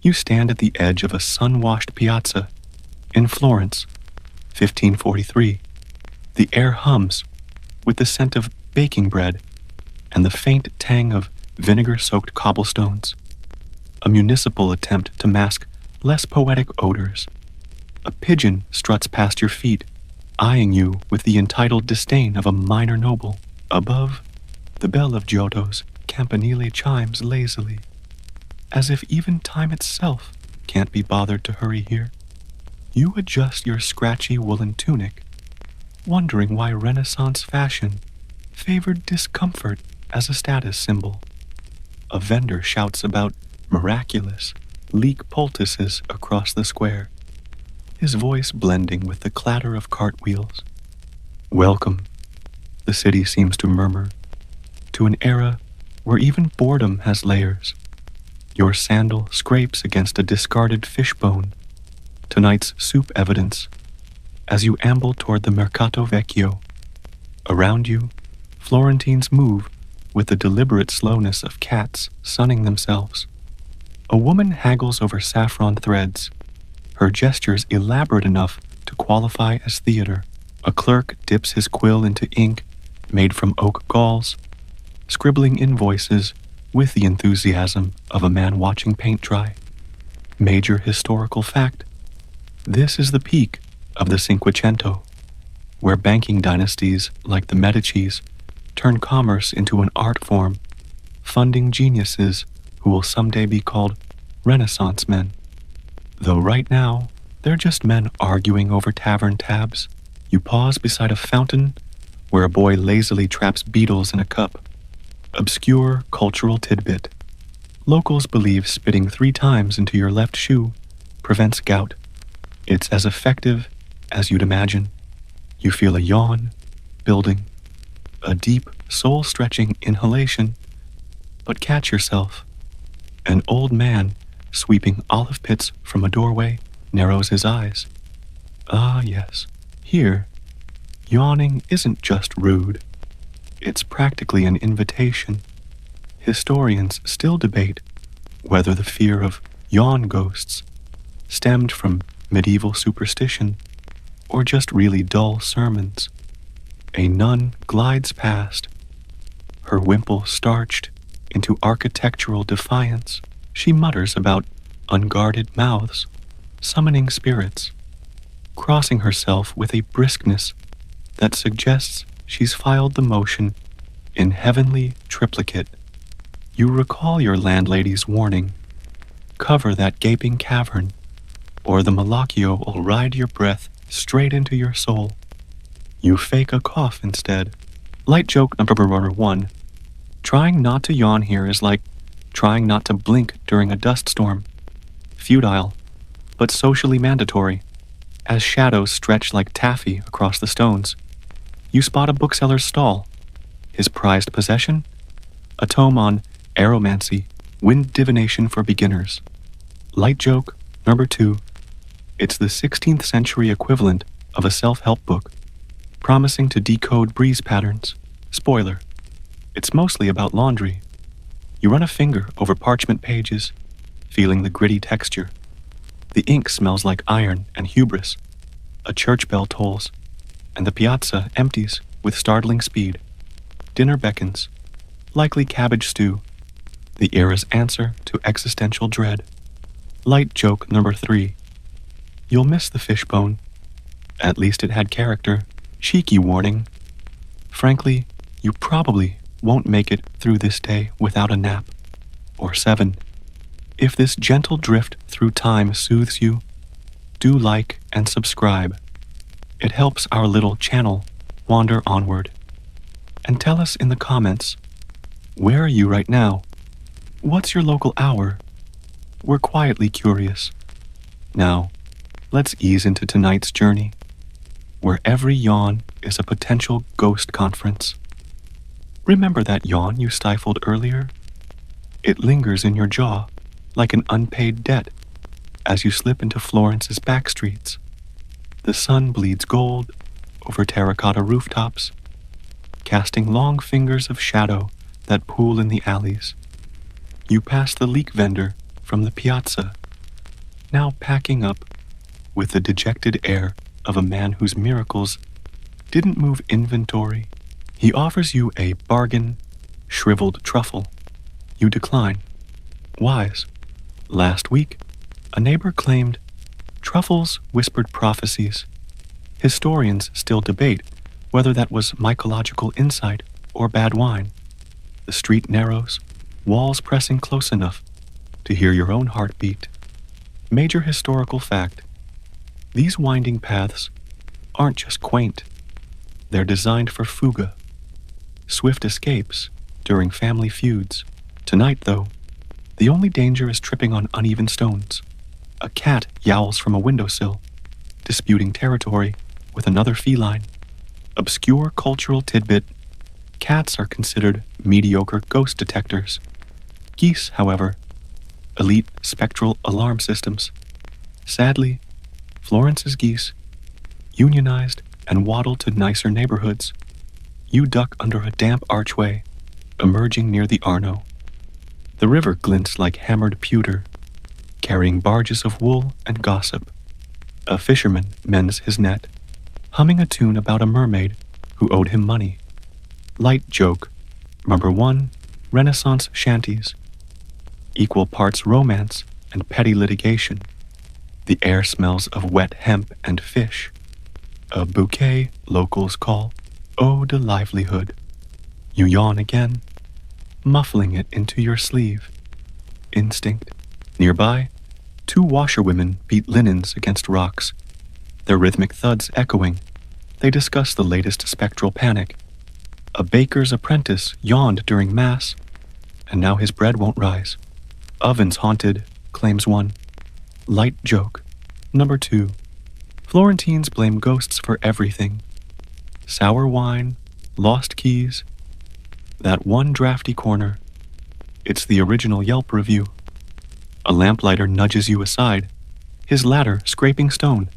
You stand at the edge of a sun-washed piazza in Florence, 1543. The air hums with the scent of baking bread and the faint tang of vinegar-soaked cobblestones, a municipal attempt to mask less poetic odors. A pigeon struts past your feet, eyeing you with the entitled disdain of a minor noble. Above, the bell of Giotto's campanile chimes lazily, as if even time itself can't be bothered to hurry here. You adjust your scratchy woolen tunic, wondering why Renaissance fashion favored discomfort as a status symbol. A vendor shouts about miraculous leek poultices across the square, his voice blending with the clatter of cartwheels. Welcome, the city seems to murmur, to an era where even boredom has layers. Your sandal scrapes against a discarded fishbone, tonight's soup evidence, as you amble toward the Mercato Vecchio. Around you, Florentines move with the deliberate slowness of cats sunning themselves. A woman haggles over saffron threads, her gestures elaborate enough to qualify as theater. A clerk dips his quill into ink made from oak galls, scribbling invoices with the enthusiasm of a man watching paint dry. Major historical fact: this is the peak of the Cinquecento, where banking dynasties like the Medicis turn commerce into an art form, funding geniuses who will someday be called Renaissance men. Though right now, they're just men arguing over tavern tabs. You pause beside a fountain where a boy lazily traps beetles in a cup. Obscure cultural tidbit. Locals believe spitting 3 times into your left shoe prevents gout. It's as effective as you'd imagine. You feel a yawn building, a deep, soul-stretching inhalation, but catch yourself. An old man sweeping olive pits from a doorway narrows his eyes. Ah, yes, here, yawning isn't just rude. It's practically an invitation. Historians still debate whether the fear of yawn ghosts stemmed from medieval superstition or just really dull sermons. A nun glides past, her wimple starched into architectural defiance. She mutters about unguarded mouths, summoning spirits, crossing herself with a briskness that suggests she's filed the motion in heavenly triplicate. You recall your landlady's warning: cover that gaping cavern, or the Malacchio will ride your breath straight into your soul. You fake a cough instead. Light joke number 1. Trying not to yawn here is like trying not to blink during a dust storm. Futile, but socially mandatory, as shadows stretch like taffy across the stones. You spot a bookseller's stall. His prized possession? A tome on aeromancy, wind divination for beginners. Light joke number 2. It's the 16th century equivalent of a self-help book, promising to decode breeze patterns. Spoiler: it's mostly about laundry. You run a finger over parchment pages, feeling the gritty texture. The ink smells like iron and hubris. A church bell tolls, and the piazza empties with startling speed. Dinner beckons, likely cabbage stew, the era's answer to existential dread. Light joke number 3. You'll miss the fishbone. At least it had character. Cheeky warning. Frankly, you probably won't make it through this day without a nap. Or 7. If this gentle drift through time soothes you, do like and subscribe. It helps our little channel wander onward. And tell us in the comments, where are you right now? What's your local hour? We're quietly curious. Now, let's ease into tonight's journey, where every yawn is a potential ghost conference. Remember that yawn you stifled earlier? It lingers in your jaw like an unpaid debt as you slip into Florence's back streets. The sun bleeds gold over terracotta rooftops, casting long fingers of shadow that pool in the alleys. You pass the leek vendor from the piazza, now packing up with the dejected air of a man whose miracles didn't move inventory. He offers you a bargain, shriveled truffle. You decline. Wise. Last week, a neighbor claimed truffles whispered prophecies. Historians still debate whether that was mycological insight or bad wine. The street narrows, walls pressing close enough to hear your own heartbeat. Major historical fact: these winding paths aren't just quaint, they're designed for fuga, swift escapes during family feuds. Tonight, though, the only danger is tripping on uneven stones. A cat yowls from a windowsill, disputing territory with another feline. Obscure cultural tidbit: cats are considered mediocre ghost detectors. Geese, however, elite spectral alarm systems. Sadly, Florence's geese unionized and waddle to nicer neighborhoods. You duck under a damp archway, emerging near the Arno. The river glints like hammered pewter, carrying barges of wool and gossip. A fisherman mends his net, humming a tune about a mermaid who owed him money. Light joke, number 1, Renaissance shanties. Equal parts romance and petty litigation. The air smells of wet hemp and fish. A bouquet locals call eau de livelihood. You yawn again, muffling it into your sleeve. Instinct. Nearby, 2 washerwomen beat linens against rocks, their rhythmic thuds echoing. They discuss the latest spectral panic. A baker's apprentice yawned during mass, and now his bread won't rise. Ovens haunted, claims one. Light joke. Number 2. Florentines blame ghosts for everything. Sour wine, lost keys, that one drafty corner. It's the original Yelp review. A lamplighter nudges you aside, his ladder scraping stone.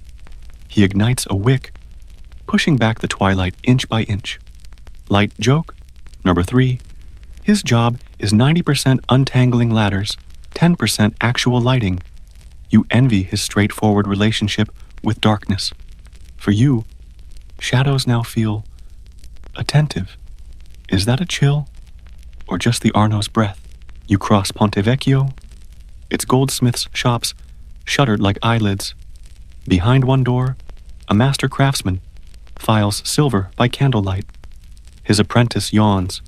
He ignites a wick, pushing back the twilight inch by inch. Light joke. Number 3. His job is 90% untangling ladders, 10% actual lighting. You envy his straightforward relationship with darkness. For you, shadows now feel attentive. Is that a chill, or just the Arno's breath? You cross Ponte Vecchio, its goldsmith's shops shuttered like eyelids. Behind one door, a master craftsman files silver by candlelight. His apprentice yawns,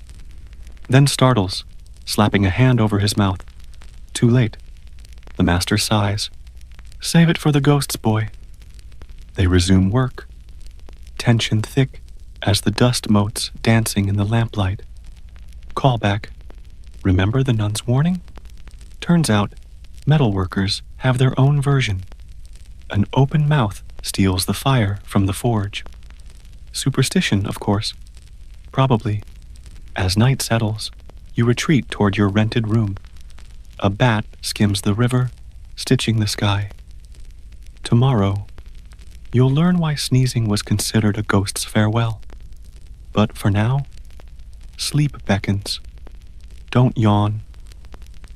then startles, slapping a hand over his mouth. Too late. The master sighs. Save it for the ghosts, boy. They resume work, tension thick as the dust motes dancing in the lamplight. Callback. Remember the nun's warning? Turns out, metalworkers have their own version. An open mouth steals the fire from the forge. Superstition, of course. Probably. As night settles, you retreat toward your rented room. A bat skims the river, stitching the sky. Tomorrow, you'll learn why sneezing was considered a ghost's farewell. But for now, sleep beckons. Don't yawn.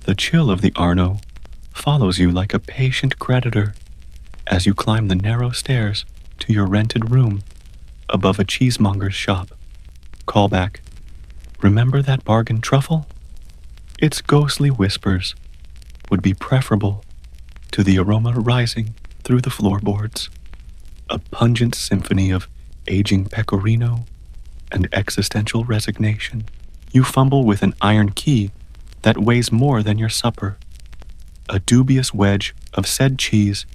The chill of the Arno follows you like a patient creditor as you climb the narrow stairs to your rented room above a cheesemonger's shop. Callback. Remember that bargain truffle? Its ghostly whispers would be preferable to the aroma rising through the floorboards. A pungent symphony of aging pecorino and existential resignation. You fumble with an iron key that weighs more than your supper. A dubious wedge of said cheese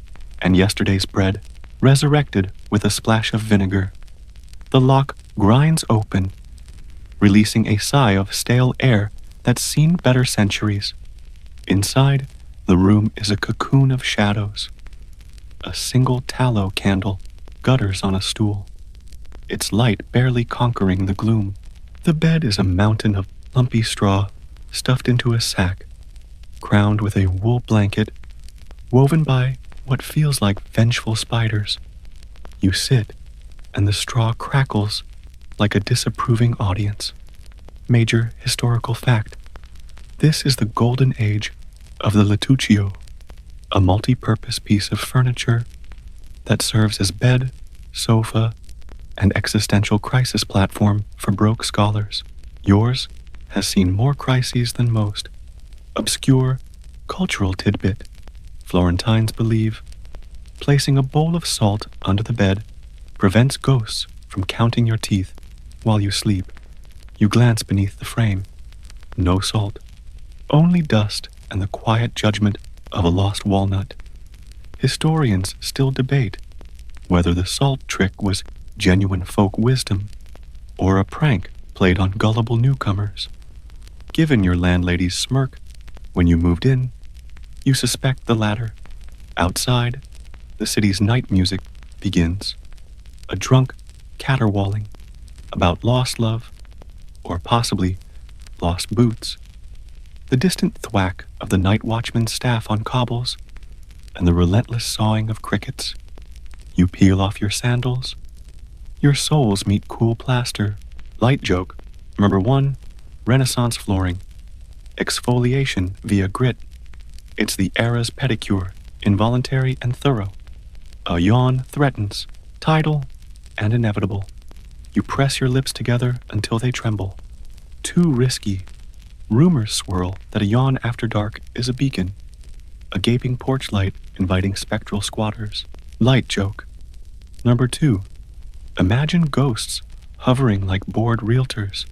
and yesterday's bread, resurrected with a splash of vinegar. The lock grinds open, releasing a sigh of stale air that's seen better centuries. Inside, the room is a cocoon of shadows. A single tallow candle gutters on a stool, its light barely conquering the gloom. The bed is a mountain of lumpy straw stuffed into a sack, crowned with a wool blanket woven by what feels like vengeful spiders. You sit, and the straw crackles like a disapproving audience. Major historical fact: this is the golden age of the Letuccio. a multi-purpose piece of furniture that serves as bed, sofa, and existential crisis platform for broke scholars. Yours has seen more crises than most. Obscure cultural tidbit. Florentines believe placing a bowl of salt under the bed prevents ghosts from counting your teeth while you sleep. You glance beneath the frame. No salt. Only dust and the quiet judgment of a lost walnut. Historians still debate whether the salt trick was genuine folk wisdom or a prank played on gullible newcomers. Given your landlady's smirk when you moved in, you suspect the latter. Outside, the city's night music begins. A drunk caterwauling about lost love, or possibly lost boots. The distant thwack of the night watchman's staff on cobbles, and the relentless sawing of crickets. You peel off your sandals. Your soles meet cool plaster. Light joke. Number 1, Renaissance flooring. Exfoliation via grit. It's the era's pedicure, involuntary and thorough. A yawn threatens, tidal and inevitable. You press your lips together until they tremble. Too risky. Rumors swirl that a yawn after dark is a beacon, a gaping porch light inviting spectral squatters. Light joke. Number 2, imagine ghosts hovering like bored realtors.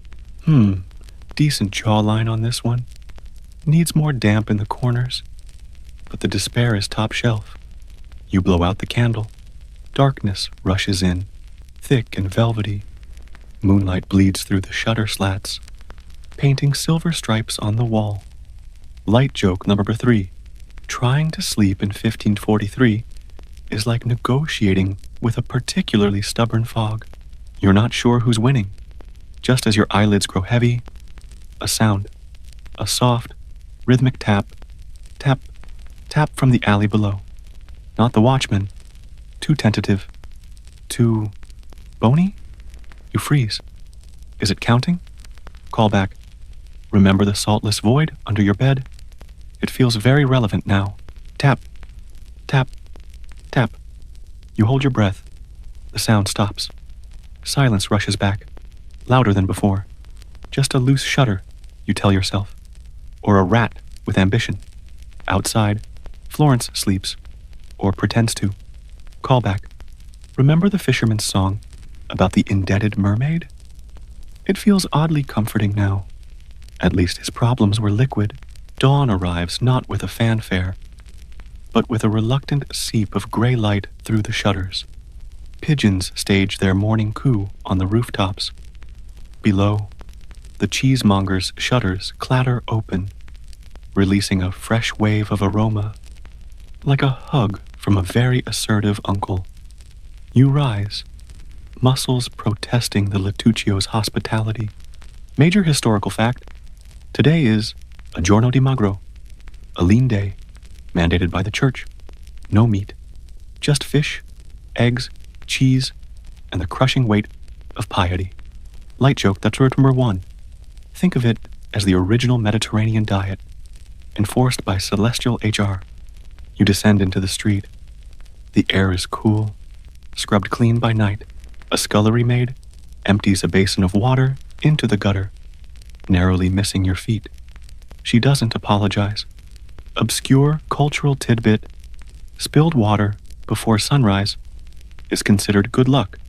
Decent jawline on this one. Needs more damp in the corners, but the despair is top shelf. You blow out the candle. Darkness rushes in, thick and velvety. Moonlight bleeds through the shutter slats, painting silver stripes on the wall. Light joke number 3. Trying to sleep in 1543 is like negotiating with a particularly stubborn fog. You're not sure who's winning. Just as your eyelids grow heavy, a sound. A soft, rhythmic tap, tap, tap from the alley below. Not the watchman. Too tentative. Too bony? You freeze. Is it counting? Call back. Remember the saltless void under your bed? It feels very relevant now. Tap, tap, tap. You hold your breath. The sound stops. Silence rushes back, louder than before. Just a loose shutter, you tell yourself. Or a rat with ambition. Outside, Florence sleeps, or pretends to. Call back. Remember the fisherman's song about the indebted mermaid? It feels oddly comforting now. At least his problems were liquid. Dawn arrives not with a fanfare, but with a reluctant seep of gray light through the shutters. Pigeons stage their morning coo on the rooftops. Below, the cheesemonger's shutters clatter open, releasing a fresh wave of aroma, like a hug from a very assertive uncle. You rise, muscles protesting the Latuccio's hospitality. Major historical fact: today is a giorno di magro, a lean day, mandated by the church. No meat, just fish, eggs, cheese, and the crushing weight of piety. Light joke, that's word number 1. Think of it as the original Mediterranean diet, enforced by celestial HR. You descend into the street. The air is cool, scrubbed clean by night. A scullery maid empties a basin of water into the gutter, narrowly missing your feet. She doesn't apologize. Obscure cultural tidbit: spilled water before sunrise is considered good luck,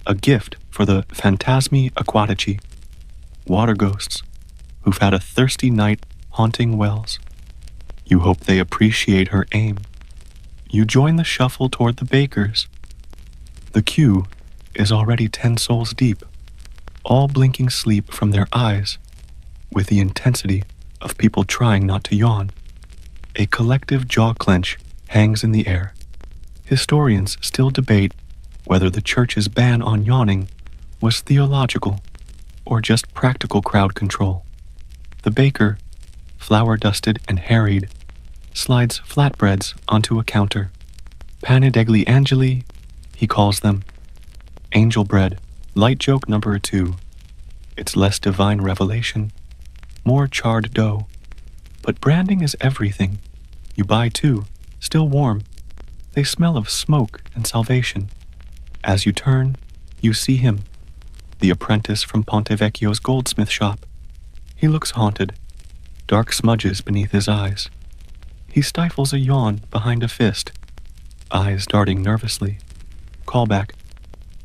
a gift for the phantasmi aquatici, water ghosts who've had a thirsty night haunting wells. You hope they appreciate her aim. You join the shuffle toward the baker's. The queue is already 10 souls deep, all blinking sleep from their eyes with the intensity of people trying not to yawn. A collective jaw clench hangs in the air. Historians still debate whether the church's ban on yawning was theological or just practical crowd control. The baker, flour-dusted and harried, slides flatbreads onto a counter. Pane degli angeli, he calls them. Angel bread. Light joke number 2. It's less divine revelation, more charred dough. But branding is everything. You buy 2, Still warm, they smell of smoke and salvation. As you turn, you see him, the apprentice from Ponte Vecchio's goldsmith shop. He looks haunted, dark smudges beneath his eyes. He stifles a yawn behind a fist, eyes darting nervously. Callback.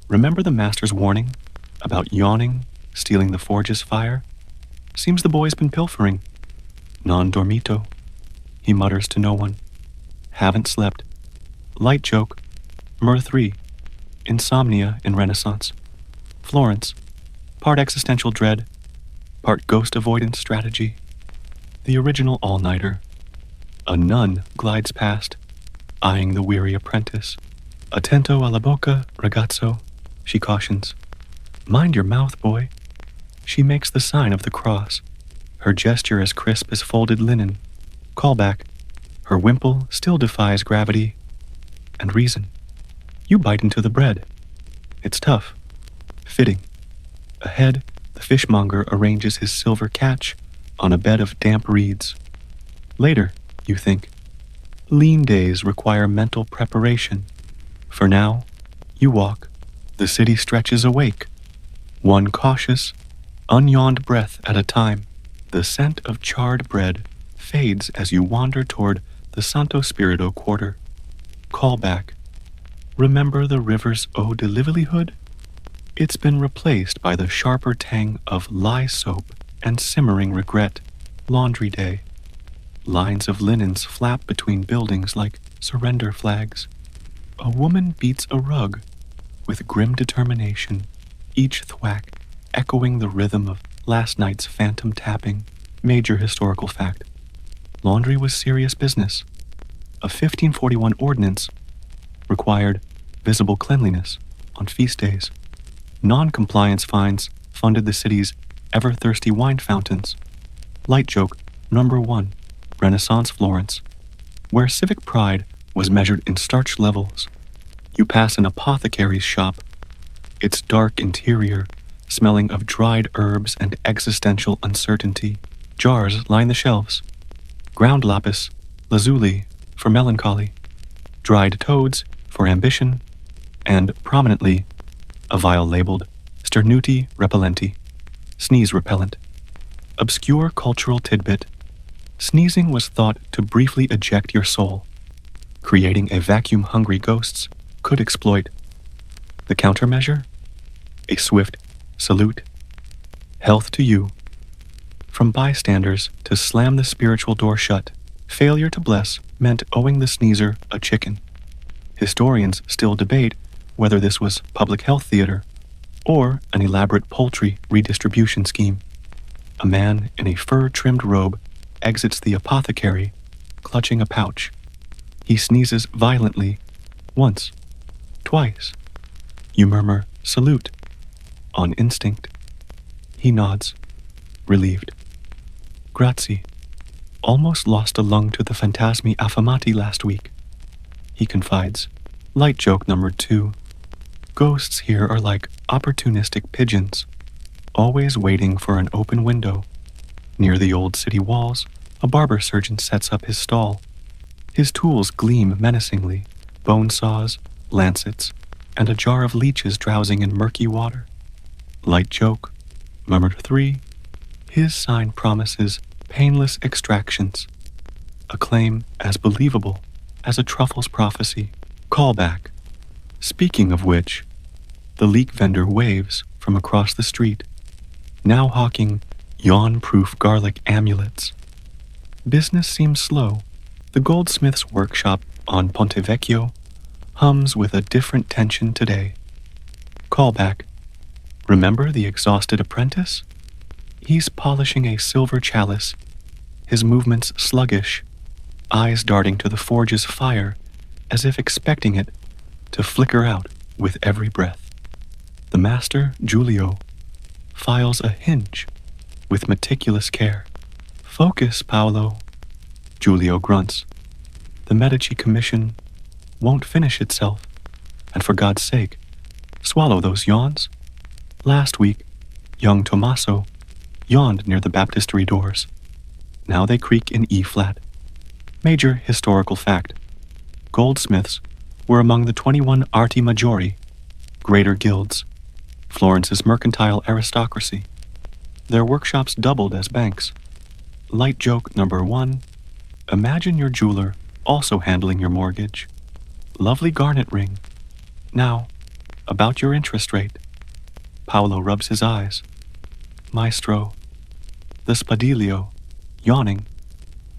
Remember the master's warning about yawning, stealing the forge's fire? Seems the boy's been pilfering. Non dormito. He mutters to no one. Haven't slept. Light joke. Myrrh 3. Insomnia in Renaissance. Florence. Part existential dread, part ghost avoidance strategy. The original all-nighter. A nun glides past, eyeing the weary apprentice. Attento alla bocca, ragazzo, she cautions. Mind your mouth, boy. She makes the sign of the cross, her gesture as crisp as folded linen. Callback. Her wimple still defies gravity and reason. You bite into the bread. It's tough. Fitting. Ahead, the fishmonger arranges his silver catch on a bed of damp reeds. Later, you think. Lean days require mental preparation. For now, you walk. The city stretches awake. One cautious, unyawned breath at a time. The scent of charred bread fades as you wander toward the Santo Spirito quarter. Callback. Remember the river's eau de livelihood? It's been replaced by the sharper tang of lye soap and simmering regret. Laundry day. Lines of linens flap between buildings like surrender flags. A woman beats a rug with grim determination, each thwack echoing the rhythm of last night's phantom tapping. Major historical fact. Laundry was serious business. A 1541 ordinance required visible cleanliness on feast days. Non-compliance fines funded the city's ever-thirsty wine fountains. Light joke number 1, Renaissance Florence, where civic pride was measured in starch levels. You pass an apothecary's shop, its dark interior smelling of dried herbs and existential uncertainty. Jars line the shelves. Ground lapis, lazuli for melancholy, dried toads for ambition, and prominently, a vial labeled Sternuti repellenti, sneeze repellent. Obscure cultural tidbit. Sneezing was thought to briefly eject your soul. Creating a vacuum-hungry ghosts could exploit. The countermeasure? A swift salute. Health to you. From bystanders to slam the spiritual door shut, failure to bless meant owing the sneezer a chicken. Historians still debate whether this was public health theater or an elaborate poultry redistribution scheme. A man in a fur-trimmed robe exits the apothecary, clutching a pouch. He sneezes violently, once, twice. You murmur, salute, on instinct. He nods, relieved. Grazie. Almost lost a lung to the phantasmi affamati last week. He confides. Light joke number 2. Ghosts here are like opportunistic pigeons, always waiting for an open window. Near the old city walls, a barber surgeon sets up his stall. His tools gleam menacingly, bone saws, lancets, and a jar of leeches drowsing in murky water. Light joke, murmured 3. His sign promises painless extractions, a claim as believable as a truffle's prophecy. Callback. Speaking of which, the leek vendor waves from across the street, now hawking yawn-proof garlic amulets. Business seems slow. The goldsmith's workshop on Ponte Vecchio hums with a different tension today. Callback. Remember the exhausted apprentice? He's polishing a silver chalice, his movements sluggish, eyes darting to the forge's fire as if expecting it to flicker out with every breath. The master, Giulio, files a hinge with meticulous care. Focus, Paolo. Giulio grunts. The Medici commission won't finish itself, and for God's sake, swallow those yawns. Last week, young Tommaso yawned near the baptistery doors. Now they creak in E-flat. Major historical fact. Goldsmiths were among the 21 arti maggiori, greater guilds, Florence's mercantile aristocracy. Their workshops doubled as banks. Light joke number 1. Imagine your jeweler also handling your mortgage. Lovely garnet ring. Now, about your interest rate. Paolo rubs his eyes. Maestro. The spadilio. Yawning.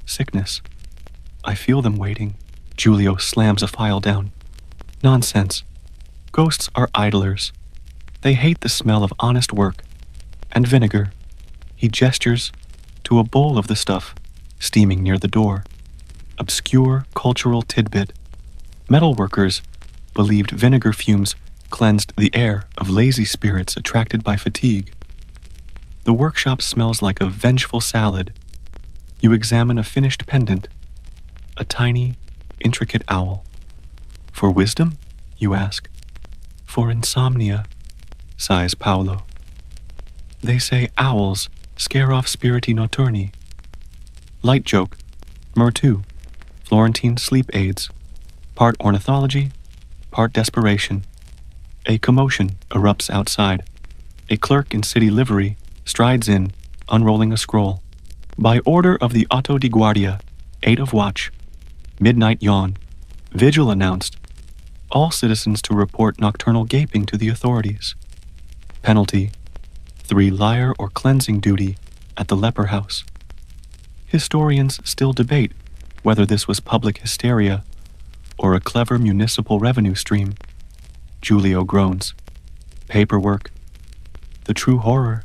Sickness. I feel them waiting. Giulio slams a file down. Nonsense. Ghosts are idlers. They hate the smell of honest work. And vinegar. He gestures to a bowl of the stuff, steaming near the door. Obscure cultural tidbit. Metalworkers believed vinegar fumes cleansed the air of lazy spirits attracted by fatigue. The workshop smells like a vengeful salad. You examine a finished pendant, a tiny, intricate owl. For wisdom, you ask. For insomnia, sighs Paolo. They say owls scare off spiriti notturni. Light joke, Mer 2, Florentine sleep aids, part ornithology, part desperation. A commotion erupts outside. A clerk in city livery strides in, unrolling a scroll. By order of the Auto di Guardia, 8 of watch, midnight yawn, vigil announced. All citizens to report nocturnal gaping to the authorities. Penalty, 3 liar or cleansing duty at the leper house. Historians still debate whether this was public hysteria or a clever municipal revenue stream. Giulio groans. Paperwork. The true horror.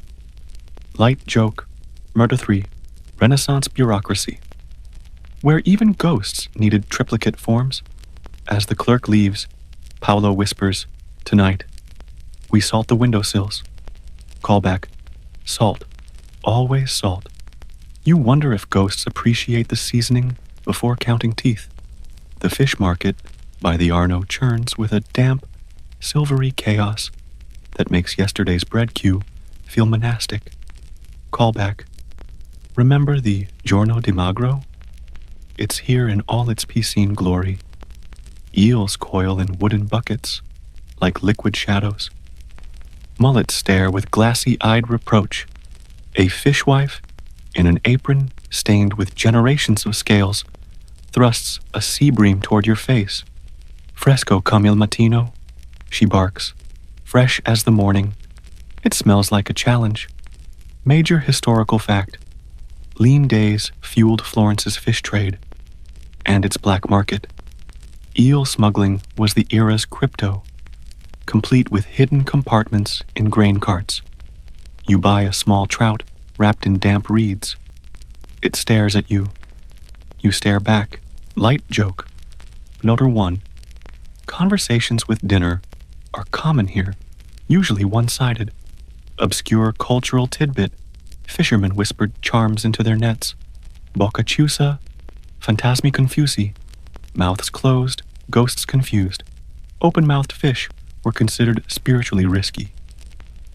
Light joke. Murder 3. Renaissance bureaucracy. Where even ghosts needed triplicate forms. As the clerk leaves, Paolo whispers, Tonight, we salt the windowsills. Callback. Salt. Always salt. You wonder if ghosts appreciate the seasoning before counting teeth. The fish market by the Arno churns with a damp, silvery chaos that makes yesterday's bread queue feel monastic. Callback. Remember the Giorno di Magro? It's here in all its piscine glory. Eels coil in wooden buckets, like liquid shadows. Mullets stare with glassy-eyed reproach. A fishwife, in an apron stained with generations of scales, thrusts a sea bream toward your face. Fresco come il mattino, she barks, fresh as the morning. It smells like a challenge. Major historical fact. Lean days fueled Florence's fish trade and its black market. Eel smuggling was the era's crypto, complete with hidden compartments in grain carts. You buy a small trout wrapped in damp reeds. It stares at you. You stare back. Light joke. Noter 1. Conversations with dinner are common here, usually one-sided. Obscure cultural tidbit. Fishermen whispered charms into their nets. Bocca chiusa, fantasmi confusi. Mouths closed, ghosts confused. Open-mouthed fish were considered spiritually risky.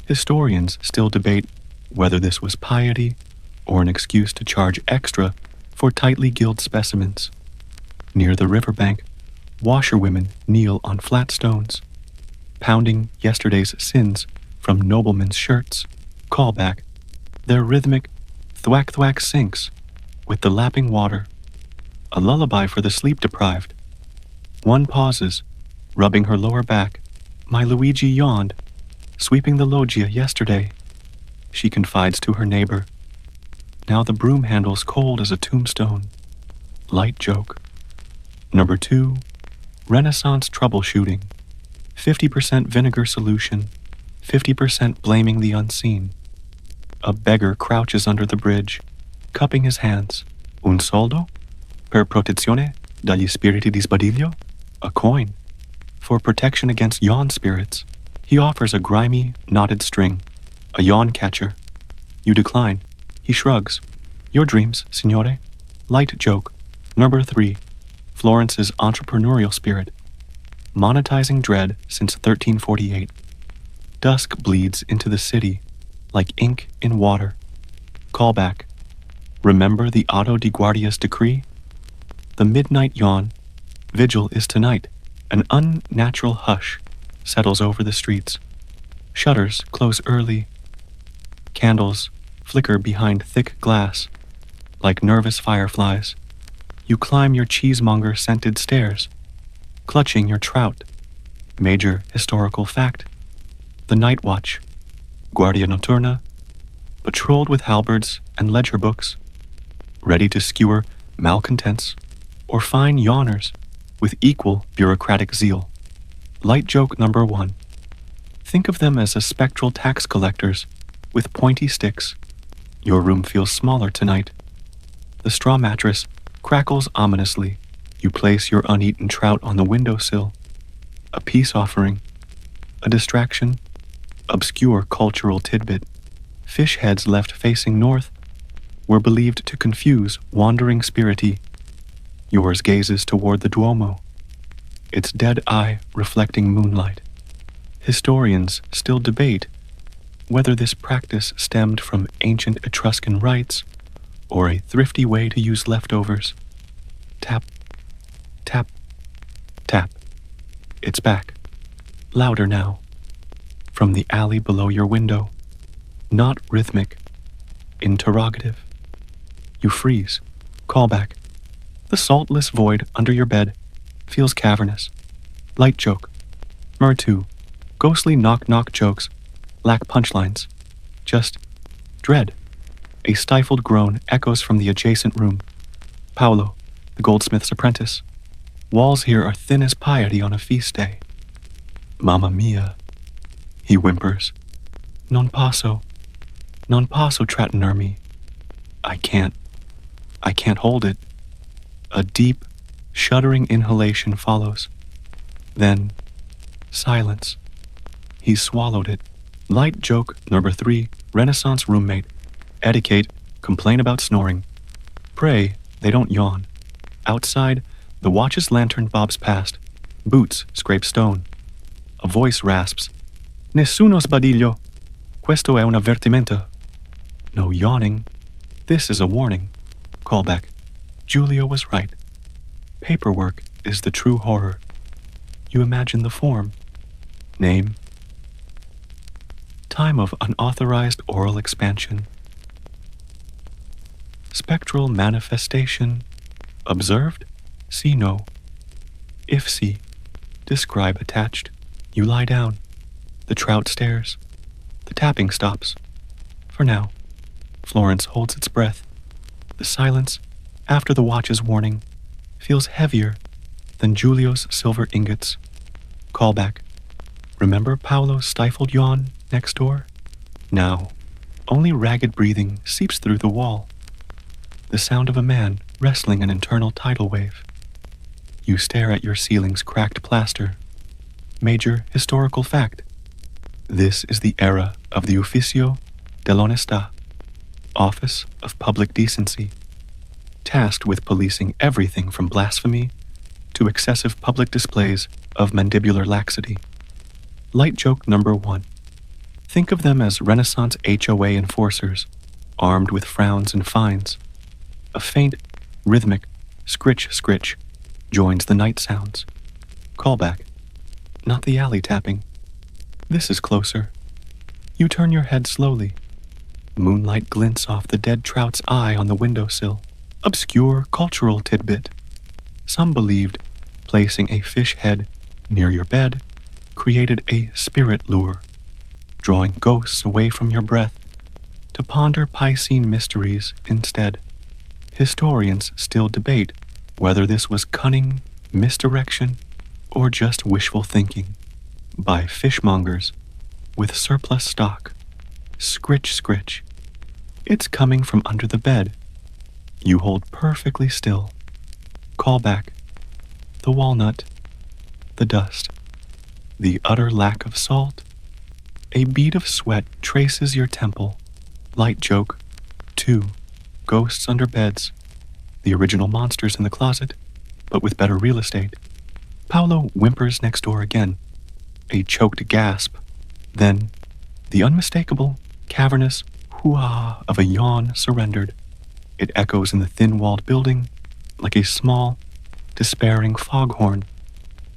Historians still debate whether this was piety or an excuse to charge extra for tightly gilled specimens. Near the riverbank, washerwomen kneel on flat stones, pounding yesterday's sins from noblemen's shirts. Callback. Their rhythmic thwack-thwack sinks with the lapping water, a lullaby for the sleep-deprived. One pauses, rubbing her lower back. My Luigi yawned, sweeping the loggia yesterday. She confides to her neighbor. Now the broom handle's cold as a tombstone. Light joke. Number 2. Renaissance troubleshooting. 50% vinegar solution, 50% blaming the unseen. A beggar crouches under the bridge, cupping his hands. Un soldo? Per protezione dagli spiriti di sbadiglio? A coin. For protection against yawn spirits. He offers a grimy, knotted string. A yawn catcher. You decline. He shrugs. Your dreams, signore. Light joke. Number 3. Florence's entrepreneurial spirit. Monetizing dread since 1348. Dusk bleeds into the city like ink in water. Callback. Remember the Auto di Guardia's decree? The midnight yawn. Vigil is tonight. An unnatural hush settles over the streets. Shutters close early. Candles flicker behind thick glass. Like nervous fireflies, you climb your cheesemonger-scented stairs, clutching your trout. Major historical fact: the night watch, Guardia Nocturna, patrolled with halberds and ledger books, ready to skewer malcontents or fine yawners with equal bureaucratic zeal. Light joke number 1. Think of them as a spectral tax collectors with pointy sticks. Your room feels smaller tonight. The straw mattress crackles ominously. You place your uneaten trout on the windowsill. A peace offering, a distraction, obscure cultural tidbit. Fish heads left facing north were believed to confuse wandering spiriti. Yours gazes toward the Duomo, its dead eye reflecting moonlight. Historians still debate whether this practice stemmed from ancient Etruscan rites or a thrifty way to use leftovers. Tap, tap, tap. It's back. Louder now. From the alley below your window. Not rhythmic. Interrogative. You freeze. Call back. The saltless void under your bed feels cavernous. Light joke. Mur 2. Ghostly knock-knock jokes lack punchlines. Just dread. A stifled groan echoes from the adjacent room. Paolo, the goldsmith's apprentice. Walls here are thin as piety on a feast day. Mamma mia, he whimpers. Non passo trattenermi. I can't hold it. A deep, shuddering inhalation follows. Then, silence. He swallowed it. Light joke number 3, Renaissance roommate. Etiquette, complain about snoring. Pray they don't yawn. Outside, the watch's lantern bobs past. Boots scrape stone. A voice rasps. Nessuno sbadiglio. Questo è un avvertimento. No yawning. This is a warning. Callback. Giulio was right. Paperwork is the true horror. You imagine the form. Name. Time of unauthorized oral expansion. Spectral manifestation. Observed? See no. If see. Describe attached. You lie down. The trout stares. The tapping stops. For now. Florence holds its breath. The silence, after the watch's warning, feels heavier than Giulio's silver ingots. Callback. Remember Paolo's stifled yawn next door? Now, only ragged breathing seeps through the wall. The sound of a man wrestling an internal tidal wave. You stare at your ceiling's cracked plaster. Major historical fact. This is the era of the Ufficio dell'Onestà, Office of Public Decency, tasked with policing everything from blasphemy to excessive public displays of mandibular laxity. Light joke number 1. Think of them as Renaissance HOA enforcers, armed with frowns and fines. A faint, rhythmic scritch joins the night sounds. Callback. Not the alley tapping. This is closer. You turn your head slowly. Moonlight glints off the dead trout's eye on the windowsill. Obscure cultural tidbit. Some believed placing a fish head near your bed created a spirit lure, drawing ghosts away from your breath to ponder Piscean mysteries instead. Historians still debate whether this was cunning misdirection or just wishful thinking by fishmongers with surplus stock. Scritch. It's coming from under the bed. You hold perfectly still. Call back. The walnut. The dust. The utter lack of salt. A bead of sweat traces your temple. Light joke. 2. Ghosts under beds. The original monsters in the closet, but with better real estate. Paolo whimpers next door again. A choked gasp. Then, the unmistakable, cavernous hoo-ah of a yawn surrendered. It echoes in the thin-walled building like a small, despairing foghorn.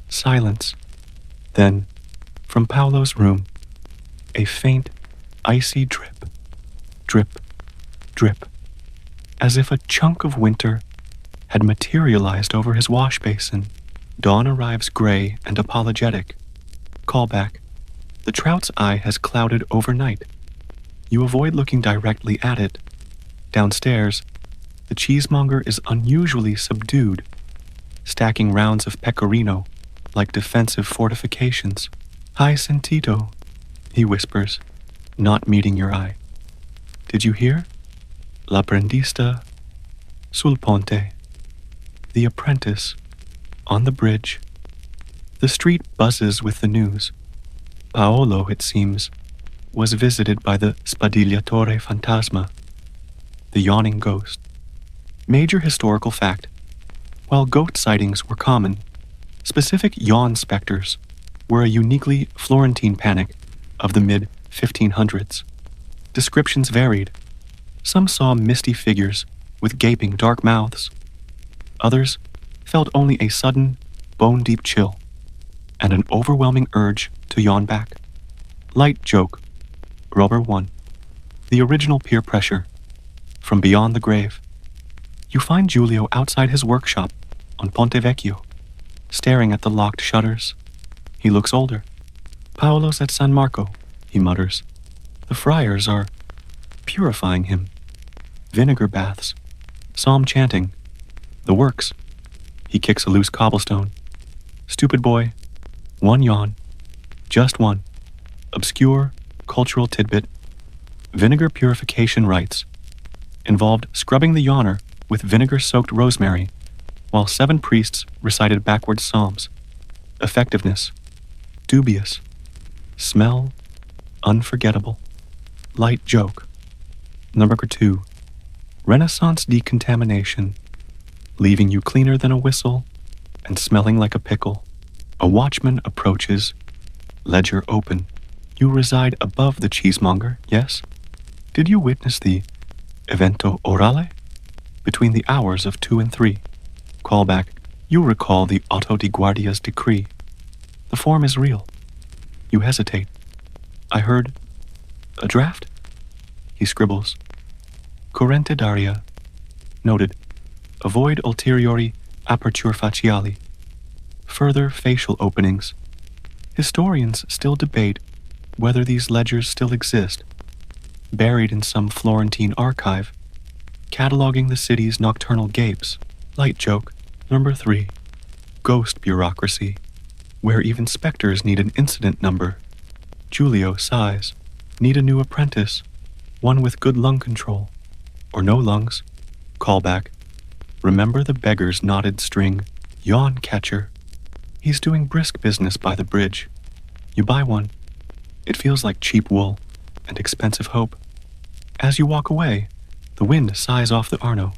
Silence. Then, from Paolo's room, a faint, icy drip. Drip, drip. As if a chunk of winter had materialized over his wash basin. Dawn arrives gray and apologetic. Callback. The trout's eye has clouded overnight. You avoid looking directly at it. Downstairs, the cheesemonger is unusually subdued, stacking rounds of pecorino like defensive fortifications. Hi, sentito, he whispers, not meeting your eye. Did you hear? L'apprendista sul ponte. The apprentice on the bridge. The street buzzes with the news. Paolo, it seems, was visited by the Spadigliatore Fantasma, the yawning ghost. Major historical fact. While goat sightings were common, specific yawn specters were a uniquely Florentine panic of the mid-1500s. Descriptions varied. Some saw misty figures with gaping dark mouths. Others felt only a sudden, bone-deep chill and an overwhelming urge to yawn back. Light joke. Rubber 1. The original peer pressure. From beyond the grave. You find Giulio outside his workshop on Ponte Vecchio, staring at the locked shutters. He looks older. Paolo's at San Marco, he mutters. The friars are purifying him. Vinegar baths. Psalm chanting. The works. He kicks a loose cobblestone. Stupid boy. One yawn. Just one. Obscure cultural tidbit. Vinegar purification rites. Involved scrubbing the yawner with vinegar-soaked rosemary, while 7 priests recited backwards psalms. Effectiveness. Dubious. Smell. Unforgettable. Light joke. Number 2. Renaissance decontamination. Leaving you cleaner than a whistle and smelling like a pickle. A watchman approaches. Ledger open. You reside above the cheesemonger, yes? Did you witness the evento orale? Between the hours of 2 and 3. Callback. You recall the auto di guardia's decree. The form is real. You hesitate. I heard a draft? He scribbles. Corrente d'aria. Noted. Avoid ulteriori aperture faciali. Further facial openings. Historians still debate whether these ledgers still exist, buried in some Florentine archive, cataloging the city's nocturnal gapes. Light joke. Number 3. Ghost bureaucracy, where even specters need an incident number. Giulio sighs. Need a new apprentice, one with good lung control. Or no lungs. Callback. Remember the beggar's knotted string, yawn catcher. He's doing brisk business by the bridge. You buy one. It feels like cheap wool and expensive hope. As you walk away, the wind sighs off the Arno.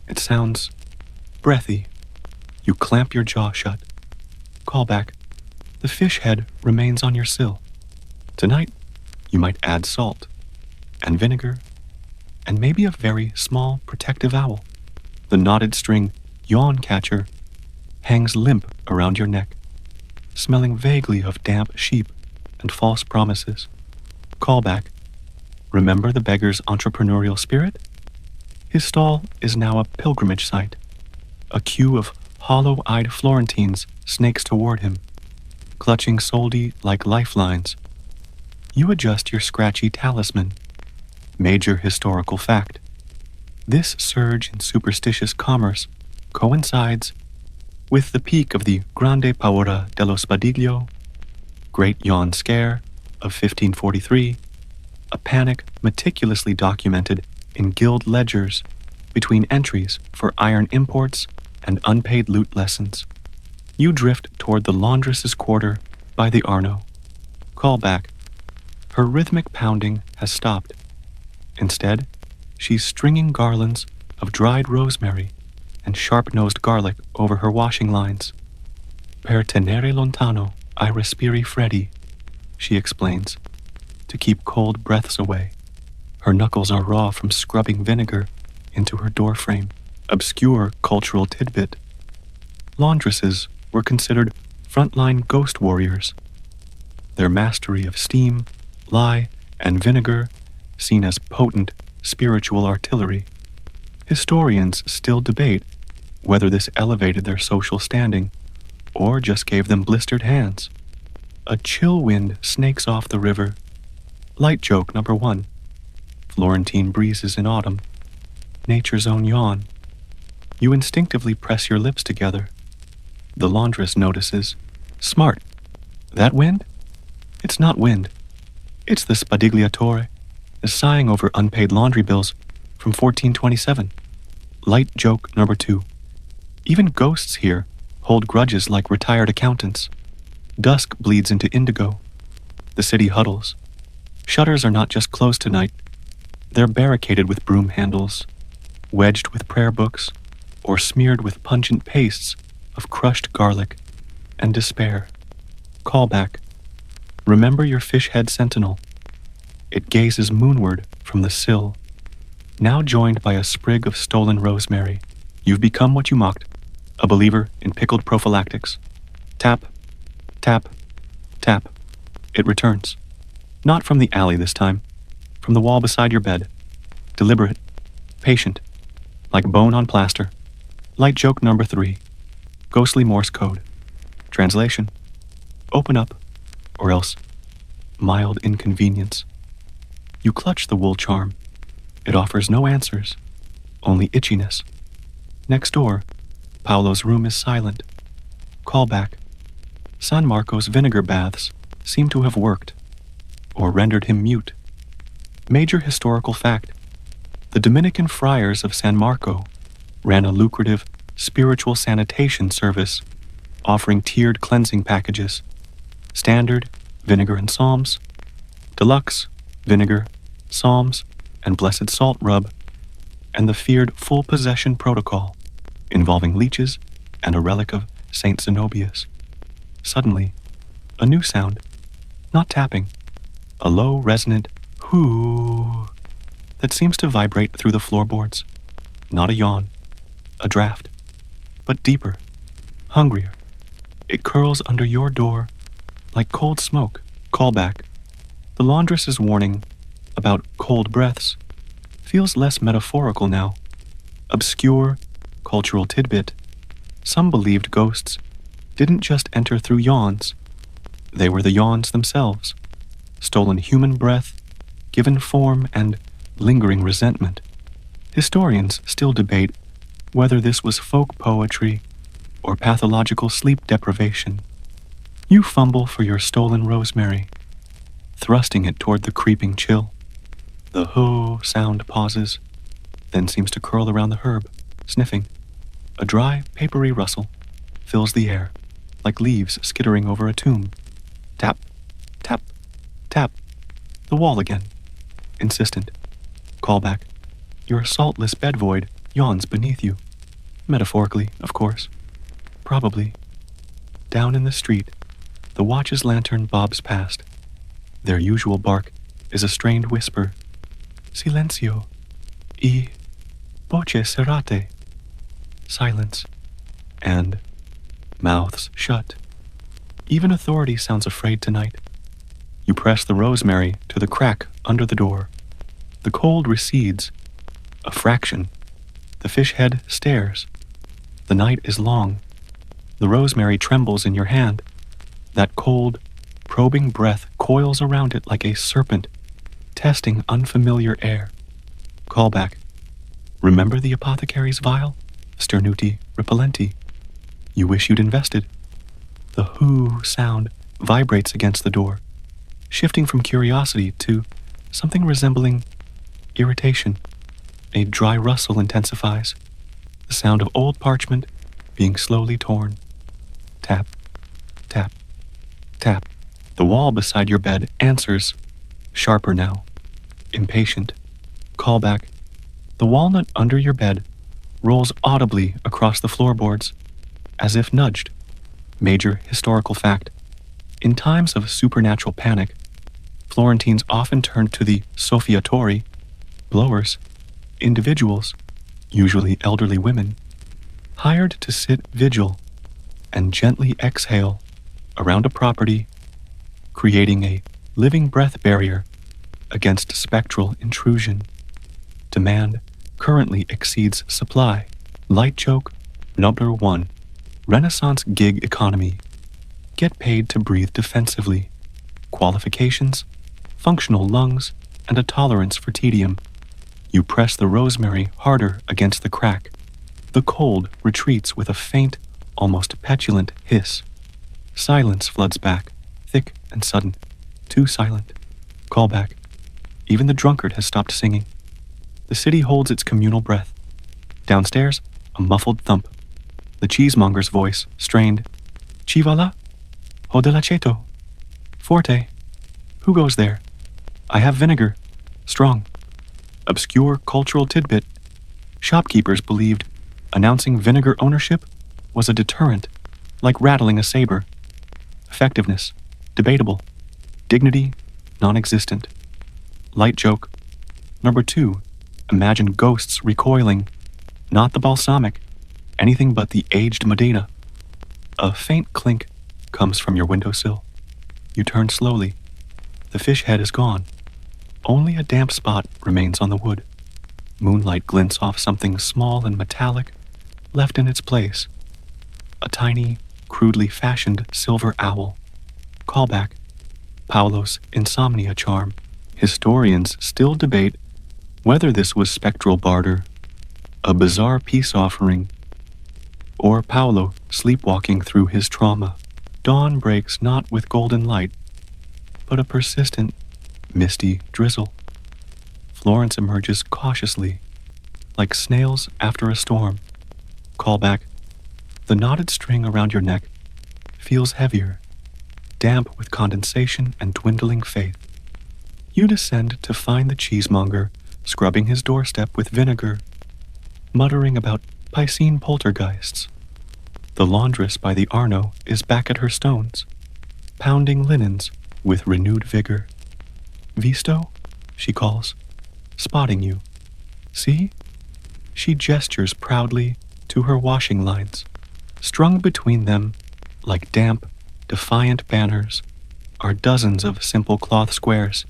It sounds breathy. You clamp your jaw shut. Callback. The fish head remains on your sill. Tonight, you might add salt and vinegar and maybe a very small protective owl. The knotted string yawn catcher hangs limp around your neck, smelling vaguely of damp sheep and false promises. Callback. Remember the beggar's entrepreneurial spirit? His stall is now a pilgrimage site. A queue of hollow-eyed Florentines snakes toward him, clutching soldi like lifelines. You adjust your scratchy talisman. Major historical fact. This surge in superstitious commerce coincides with the peak of the Grande Paura dello Spadiglio, Great Yawn Scare of 1543, a panic meticulously documented in guild ledgers between entries for iron imports and unpaid loot lessons. You drift toward the laundress's quarter by the Arno. Callback. Her rhythmic pounding has stopped. Instead, she's stringing garlands of dried rosemary and sharp-nosed garlic over her washing lines. Per tenere lontano I respiri freddi, she explains, to keep cold breaths away. Her knuckles are raw from scrubbing vinegar into her doorframe. Obscure cultural tidbit. Laundresses were considered frontline ghost warriors, their mastery of steam, lye, and vinegar seen as potent spiritual artillery. Historians still debate whether this elevated their social standing or just gave them blistered hands. A chill wind snakes off the river. Light joke number 1. Florentine breezes in autumn. Nature's own yawn. You instinctively press your lips together. The laundress notices. Smart. That wind? It's not wind. It's the spadigliatore sighing over unpaid laundry bills from 1427. Light joke number 2. Even ghosts here hold grudges like retired accountants. Dusk bleeds into indigo. The city huddles. Shutters are not just closed tonight. They're barricaded with broom handles, wedged with prayer books, or smeared with pungent pastes of crushed garlic and despair. Callback. Remember your fish-head sentinel. It gazes moonward from the sill. Now joined by a sprig of stolen rosemary, you've become what you mocked, a believer in pickled prophylactics. Tap, tap, tap. It returns. Not from the alley this time, from the wall beside your bed. Deliberate, patient, like bone on plaster. Light joke number 3. Ghostly Morse code. Translation. Open up, or else mild inconvenience. You clutch the wool charm. It offers no answers, only itchiness. Next door, Paolo's room is silent. Callback. San Marco's vinegar baths seem to have worked, or rendered him mute. Major historical fact. The Dominican friars of San Marco ran a lucrative spiritual sanitation service, offering tiered cleansing packages. Standard, vinegar and psalms. Deluxe, vinegar, psalms, and blessed salt rub. And the feared full possession protocol, involving leeches and a relic of Saint Zenobius. Suddenly, a new sound. Not tapping. A low, resonant whoo that seems to vibrate through the floorboards. Not a yawn. A draft. But deeper. Hungrier. It curls under your door like cold smoke. Callback. The laundress's warning about cold breaths feels less metaphorical now. Obscure cultural tidbit. Some believed ghosts didn't just enter through yawns. They were the yawns themselves. Stolen human breath, given form and lingering resentment. Historians still debate whether this was folk poetry or pathological sleep deprivation. You fumble for your stolen rosemary, thrusting it toward the creeping chill. The ho sound pauses, then seems to curl around the herb, sniffing. A dry, papery rustle fills the air, like leaves skittering over a tomb. Tap, tap, tap. The wall again. Insistent. Callback. Your saltless bed void yawns beneath you. Metaphorically, of course. Probably. Down in the street, the watch's lantern bobs past. Their usual bark is a strained whisper. Silencio. I voce serrate. Silence. And mouths shut. Even authority sounds afraid tonight. You press the rosemary to the crack under the door. The cold recedes. A fraction. The fish head stares. The night is long. The rosemary trembles in your hand. That cold, probing breath coils around it like a serpent, testing unfamiliar air. Callback. Remember the apothecary's vial? Sternuti repellenti. You wish you'd invested. The whoo sound vibrates against the door, shifting from curiosity to something resembling irritation. A dry rustle intensifies, the sound of old parchment being slowly torn. Tap, tap, tap. The wall beside your bed answers, sharper now, impatient. Callback. The walnut under your bed rolls audibly across the floorboards, as if nudged. Major historical fact. In times of supernatural panic, Florentines often turned to the soffiatori, blowers, individuals, usually elderly women, hired to sit vigil and gently exhale around a property, creating a living breath barrier against spectral intrusion. Demand currently exceeds supply. Light joke number 1. Renaissance gig economy. Get paid to breathe defensively. Qualifications: functional lungs and a tolerance for tedium. You press the rosemary harder against the crack. The cold retreats with a faint, almost petulant hiss. Silence floods back, thick and sudden. Too silent. Call back. Even the drunkard has stopped singing. The city holds its communal breath. Downstairs, a muffled thump. The cheesemonger's voice, strained. Ci va là? Ho dell'aceto. Forte. Who goes there? I have vinegar. Strong. Obscure cultural tidbit. Shopkeepers believed announcing vinegar ownership was a deterrent, like rattling a saber. Effectiveness, debatable. Dignity, non-existent. Light joke number 2. Imagine ghosts recoiling. Not the balsamic, anything but the aged Medina. A faint clink comes from your windowsill. You turn slowly. The fish head is gone. Only a damp spot remains on the wood. Moonlight glints off something small and metallic left in its place. A tiny, crudely fashioned silver owl. Callback. Paolo's insomnia charm. Historians still debate whether this was spectral barter, a bizarre peace offering, or Paolo sleepwalking through his trauma. Dawn breaks not with golden light, but a persistent, misty drizzle. Florence emerges cautiously, like snails after a storm. Callback. The knotted string around your neck feels heavier, damp with condensation and dwindling faith. You descend to find the cheesemonger scrubbing his doorstep with vinegar, muttering about Piscine poltergeists. The laundress by the Arno is back at her stones, pounding linens with renewed vigor. Visto? She calls, spotting you. See? She gestures proudly to her washing lines. Strung between them, like damp, defiant banners, are dozens of simple cloth squares,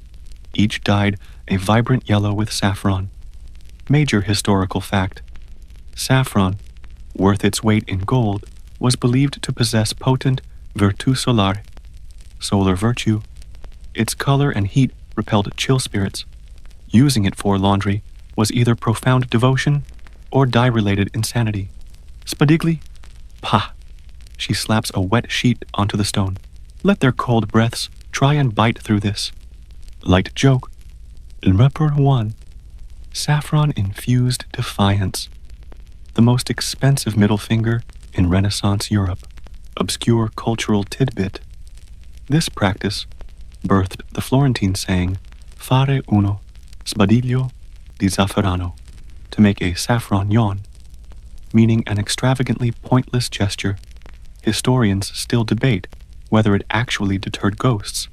each dyed a vibrant yellow with saffron. Major historical fact. Saffron, worth its weight in gold, was believed to possess potent virtu solare, solar virtue. Its color and heat repelled chill spirits. Using it for laundry was either profound devotion or dye-related insanity. Spadigli? Pah! She slaps a wet sheet onto the stone. Let their cold breaths try and bite through this. Light joke. Number 1. Saffron-infused defiance. The most expensive middle finger in Renaissance Europe. Obscure cultural tidbit. This practice birthed the Florentine saying, fare uno sbadiglio di zafferano, to make a saffron yawn, meaning an extravagantly pointless gesture. Historians still debate whether it actually deterred ghosts,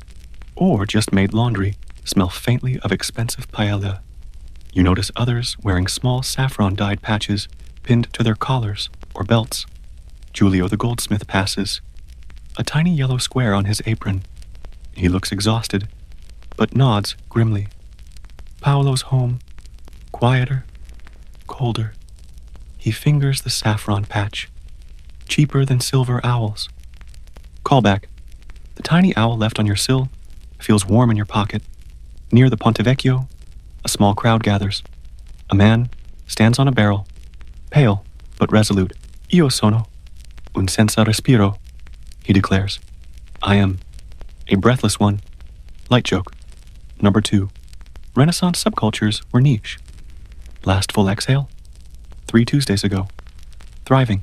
or just made laundry smell faintly of expensive paella. You notice others wearing small saffron-dyed patches pinned to their collars or belts. Giulio the goldsmith passes, a tiny yellow square on his apron. He looks exhausted, but nods grimly. Paolo's home, quieter, colder. He fingers the saffron patch, cheaper than silver owls. Callback. The tiny owl left on your sill feels warm in your pocket. Near the Ponte Vecchio, a small crowd gathers. A man stands on a barrel, pale but resolute. Io sono un senza respiro, he declares. I am a breathless one. Light joke. Number 2. Renaissance subcultures were niche. Last full exhale? 3 Tuesdays ago. Thriving.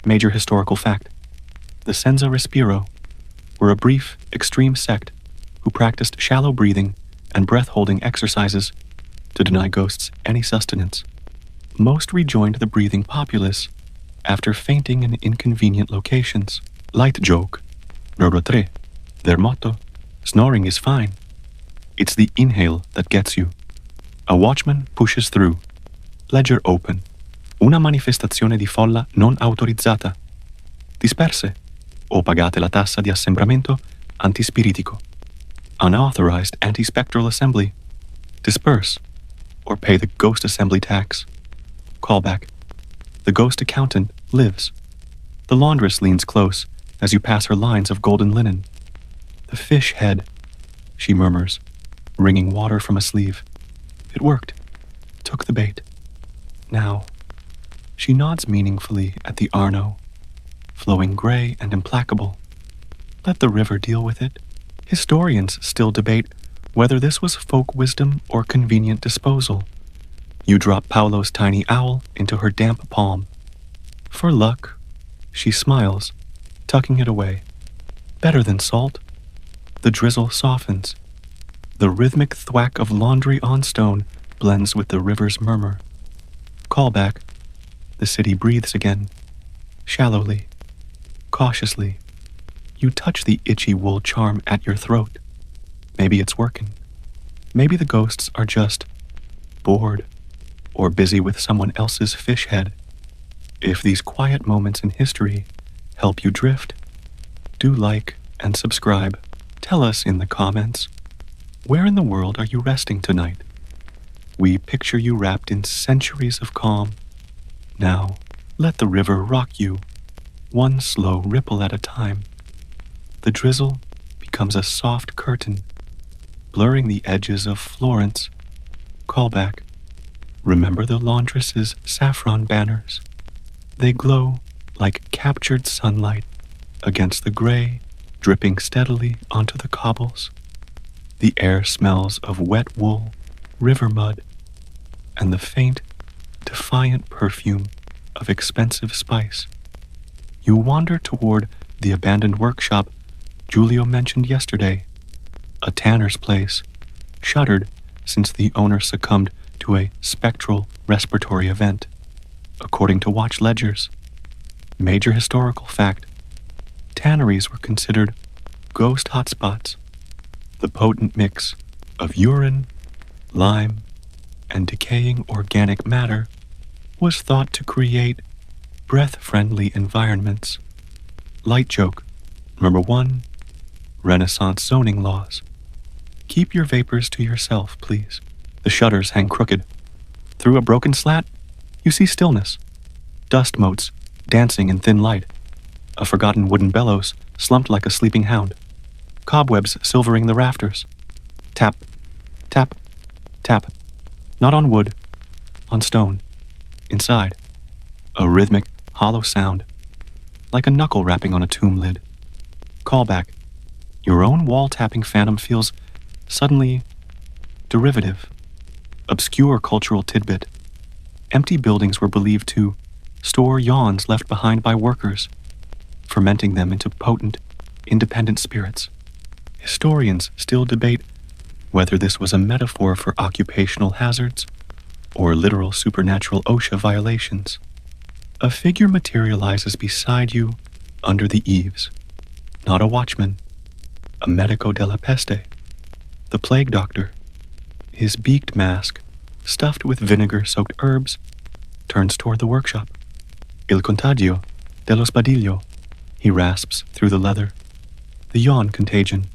Major historical fact. The Senza Respiro were a brief, extreme sect who practiced shallow breathing and breath-holding exercises to deny ghosts any sustenance. Most rejoined the breathing populace after fainting in inconvenient locations. Light joke. Number 3. Their motto, snoring is fine. It's the inhale that gets you. A watchman pushes through. Ledger open. Una manifestazione di folla non autorizzata. disperse, o pagate la tassa di assembramento antispiritico. Unauthorized anti-spectral assembly, disperse, or pay the ghost assembly tax. Callback. The ghost accountant lives. The laundress leans close as you pass her lines of golden linen. The fish head, she murmurs, wringing water from a sleeve. It worked. Took the bait. Now, she nods meaningfully at the Arno, flowing gray and implacable. Let the river deal with it. Historians still debate whether this was folk wisdom or convenient disposal. You drop Paolo's tiny owl into her damp palm. For luck, she smiles, tucking it away. Better than salt. The drizzle softens. The rhythmic thwack of laundry on stone blends with the river's murmur. Callback. The city breathes again. Shallowly. Cautiously. You touch the itchy wool charm at your throat. Maybe it's working. Maybe the ghosts are just bored or busy with someone else's fish head. If these quiet moments in history help you drift, do like and subscribe. Tell us in the comments, where in the world are you resting tonight? We picture you wrapped in centuries of calm. Now, let the river rock you, one slow ripple at a time. The drizzle becomes a soft curtain, blurring the edges of Florence. Callback. Remember the laundress's saffron banners? They glow like captured sunlight against the gray, dripping steadily onto the cobbles. The air smells of wet wool, river mud, and the faint, defiant perfume of expensive spice. You wander toward the abandoned workshop Giulio mentioned yesterday, a tanner's place, shuttered since the owner succumbed to a spectral respiratory event. According to watch ledgers, major historical fact, tanneries were considered ghost hotspots. The potent mix of urine, lime, and decaying organic matter was thought to create breath-friendly environments. Light joke. Number 1, Renaissance zoning laws. Keep your vapors to yourself, please. The shutters hang crooked. Through a broken slat, you see stillness. Dust motes dancing in thin light. A forgotten wooden bellows slumped like a sleeping hound. Cobwebs silvering the rafters. Tap, tap, tap. Not on wood, on stone. Inside, a rhythmic, hollow sound, like a knuckle rapping on a tomb lid. Callback. Your own wall-tapping phantom feels suddenly derivative. Obscure cultural tidbit. Empty buildings were believed to store yawns left behind by workers, fermenting them into potent, independent spirits. Historians still debate whether this was a metaphor for occupational hazards or literal supernatural OSHA violations. A figure materializes beside you under the eaves. Not a watchman, a medico della peste, the plague doctor. His beaked mask, stuffed with vinegar-soaked herbs, turns toward the workshop. Il contagio dello sbadiglio, he rasps through the leather. The yawn contagion,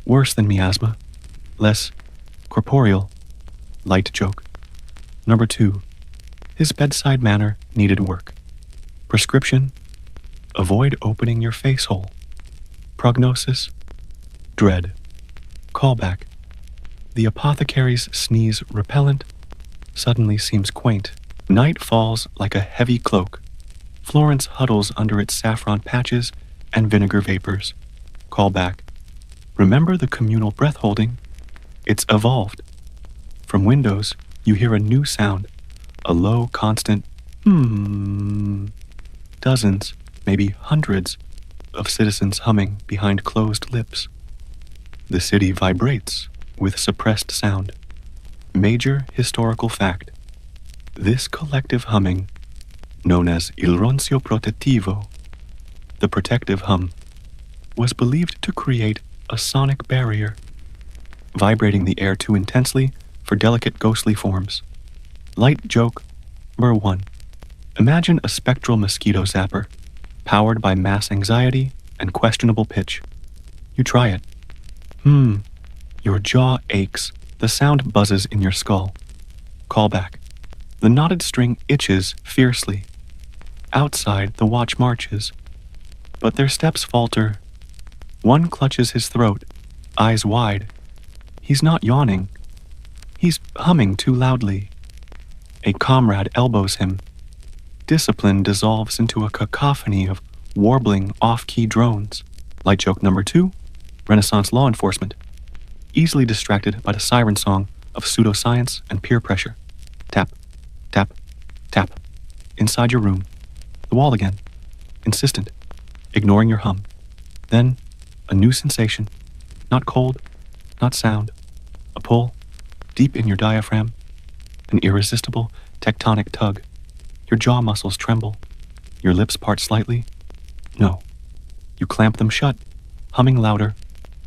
worse than miasma, less corporeal. Light joke. Number 2, his bedside manner needed work. Prescription, avoid opening your face hole. Prognosis, dread. Callback. The apothecary's sneeze repellent suddenly seems quaint. Night falls like a heavy cloak. Florence huddles under its saffron patches and vinegar vapors. Callback. Remember the communal breath-holding? It's evolved. From windows, you hear a new sound, a low, constant Dozens, maybe hundreds, of citizens humming behind closed lips. The city vibrates with suppressed sound. Major historical fact. This collective humming, known as il ronzio protettivo, the protective hum, was believed to create a sonic barrier, vibrating the air too intensely for delicate ghostly forms. Light joke, number 1. Imagine a spectral mosquito zapper, powered by mass anxiety and questionable pitch. You try it. Your jaw aches. The sound buzzes in your skull. Callback. The knotted string itches fiercely. Outside, the watch marches, but their steps falter. One clutches his throat, eyes wide. He's not yawning. He's humming too loudly. A comrade elbows him. Discipline dissolves into a cacophony of warbling off-key drones. Light joke number 2, Renaissance law enforcement. Easily distracted by the siren song of pseudoscience and peer pressure. Tap, tap, tap. Inside your room. The wall again. Insistent. Ignoring your hum. Then, a new sensation. Not cold, not sound. A pull, deep in your diaphragm. An irresistible tectonic tug. Your jaw muscles tremble. Your lips part slightly. No. You clamp them shut, humming louder.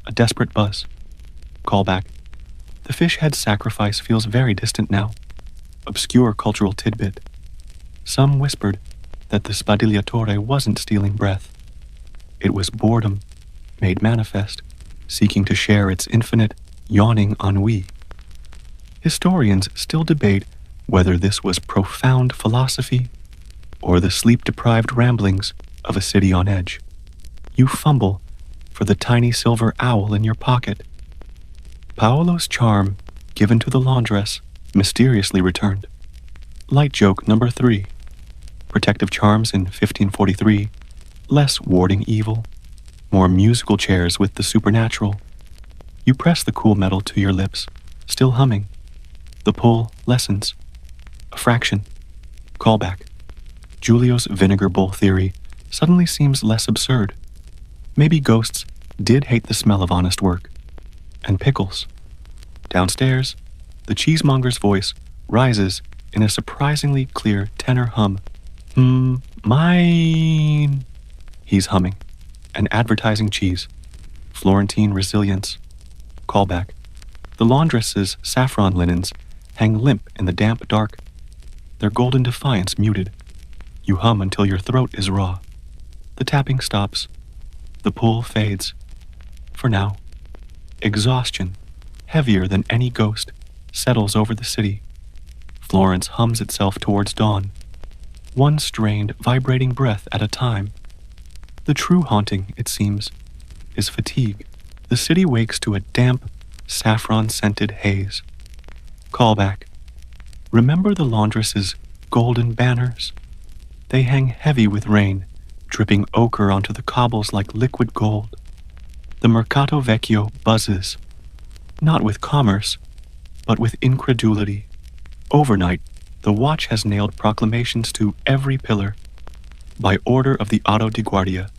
A desperate buzz. Callback. The fish head sacrifice feels very distant now. Obscure cultural tidbit. Some whispered that the spadigliatore wasn't stealing breath. It was boredom, made manifest, seeking to share its infinite, yawning ennui. Historians still debate whether this was profound philosophy or the sleep-deprived ramblings of a city on edge. You fumble for the tiny silver owl in your pocket. Paolo's charm, given to the laundress, mysteriously returned. Light joke number 3. Protective charms in 1543, less warding evil, more musical chairs with the supernatural. You press the cool metal to your lips, still humming. The pull lessens. A fraction. Callback. Giulio's vinegar bowl theory suddenly seems less absurd. Maybe ghosts did hate the smell of honest work. And pickles. Downstairs, the cheesemonger's voice rises in a surprisingly clear tenor hum. Mine. He's humming. An advertising cheese. Florentine resilience. Callback. The laundress's saffron linens hang limp in the damp dark. Their golden defiance muted. You hum until your throat is raw. The tapping stops. The pull fades. For now. Exhaustion, heavier than any ghost, settles over the city. Florence hums itself towards dawn. One strained, vibrating breath at a time. The true haunting, it seems, is fatigue. The city wakes to a damp, saffron-scented haze. Callback. Remember the laundress's golden banners? They hang heavy with rain, dripping ochre onto the cobbles like liquid gold. The Mercato Vecchio buzzes, not with commerce, but with incredulity. Overnight, the watch has nailed proclamations to every pillar. By order of the Auto di Guardia,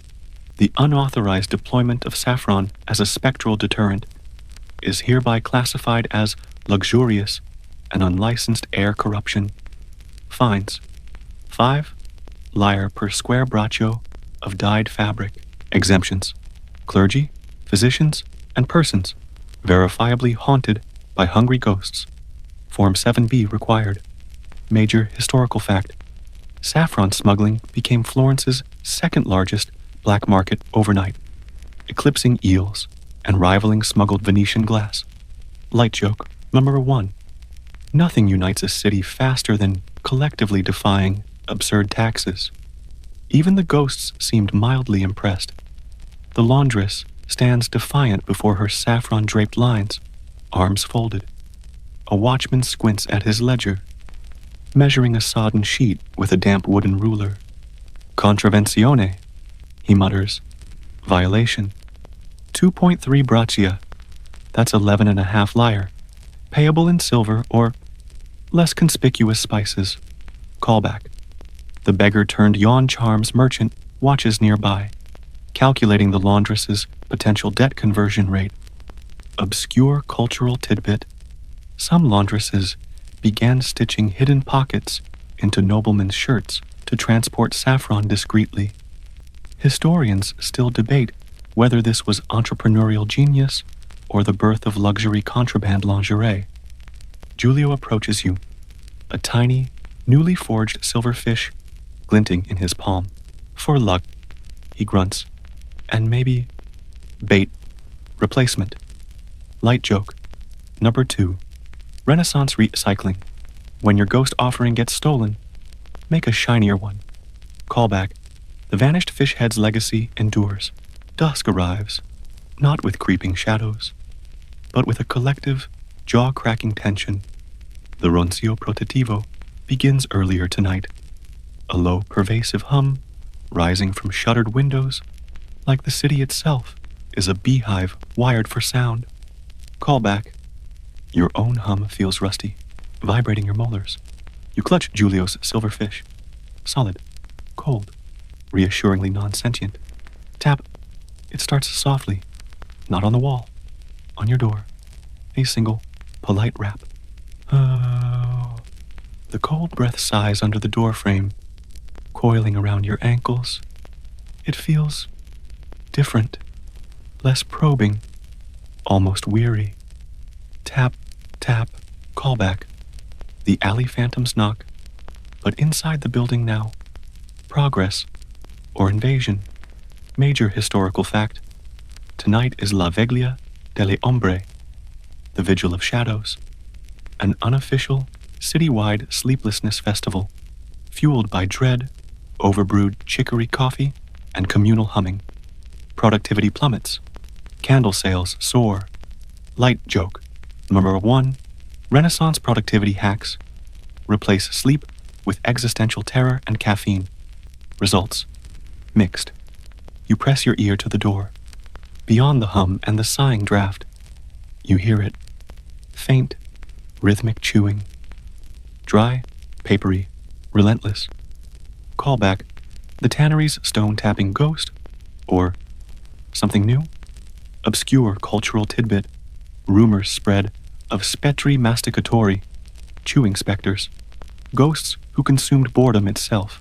the unauthorized deployment of saffron as a spectral deterrent is hereby classified as luxurious and unlicensed air corruption. Fines: 5 lire per square braccio of dyed fabric. Exemptions: clergy, physicians, and persons verifiably haunted by hungry ghosts. Form 7B required. Major historical fact: saffron smuggling became Florence's second largest black market overnight, eclipsing eels and rivaling smuggled Venetian glass. Light joke number 1. Nothing unites a city faster than collectively defying absurd taxes. Even the ghosts seemed mildly impressed. The laundress stands defiant before her saffron-draped lines, arms folded. A watchman squints at his ledger, measuring a sodden sheet with a damp wooden ruler. Contravenzione, he mutters. Violation. 2.3 braccia. That's 11.5 lire. Payable in silver or less conspicuous spices. Callback. The beggar-turned yawn charms merchant watches nearby, calculating the laundress's potential debt conversion rate. Obscure cultural tidbit. Some laundresses began stitching hidden pockets into noblemen's shirts to transport saffron discreetly. Historians still debate whether this was entrepreneurial genius or the birth of luxury contraband lingerie. Giulio approaches you, a tiny, newly forged silver fish glinting in his palm. For luck, he grunts. And maybe bait, replacement. Light joke. Number 2. Renaissance recycling. When your ghost offering gets stolen, make a shinier one. Callback. The vanished fish head's legacy endures. Dusk arrives, not with creeping shadows, but with a collective, jaw-cracking tension. The roncio protetivo begins earlier tonight. A low, pervasive hum rising from shuttered windows, like the city itself is a beehive wired for sound. Callback. Your own hum feels rusty, vibrating your molars. You clutch Julio's silver fish. Solid, cold, reassuringly non-sentient. Tap. It starts softly, not on the wall, on your door. A single, polite rap. Oh. The cold breath sighs under the door frame, coiling around your ankles. It feels different, less probing, almost weary. Tap, tap, callback. The alley phantoms knock, but inside the building now. Progress or invasion. Major historical fact. Tonight is La Veglia delle Ombre, the Vigil of Shadows, an unofficial, citywide sleeplessness festival, fueled by dread, overbrewed chicory coffee, and communal humming. Productivity plummets. Candle sales soar. Light joke. Number 1. Renaissance productivity hacks. Replace sleep with existential terror and caffeine. Results. Mixed. You press your ear to the door. Beyond the hum and the sighing draft, you hear it. Faint, rhythmic chewing. Dry, papery, relentless. Callback. The tannery's stone-tapping ghost, or something new? Obscure cultural tidbit. Rumors spread of spetri masticatori, chewing specters. Ghosts who consumed boredom itself,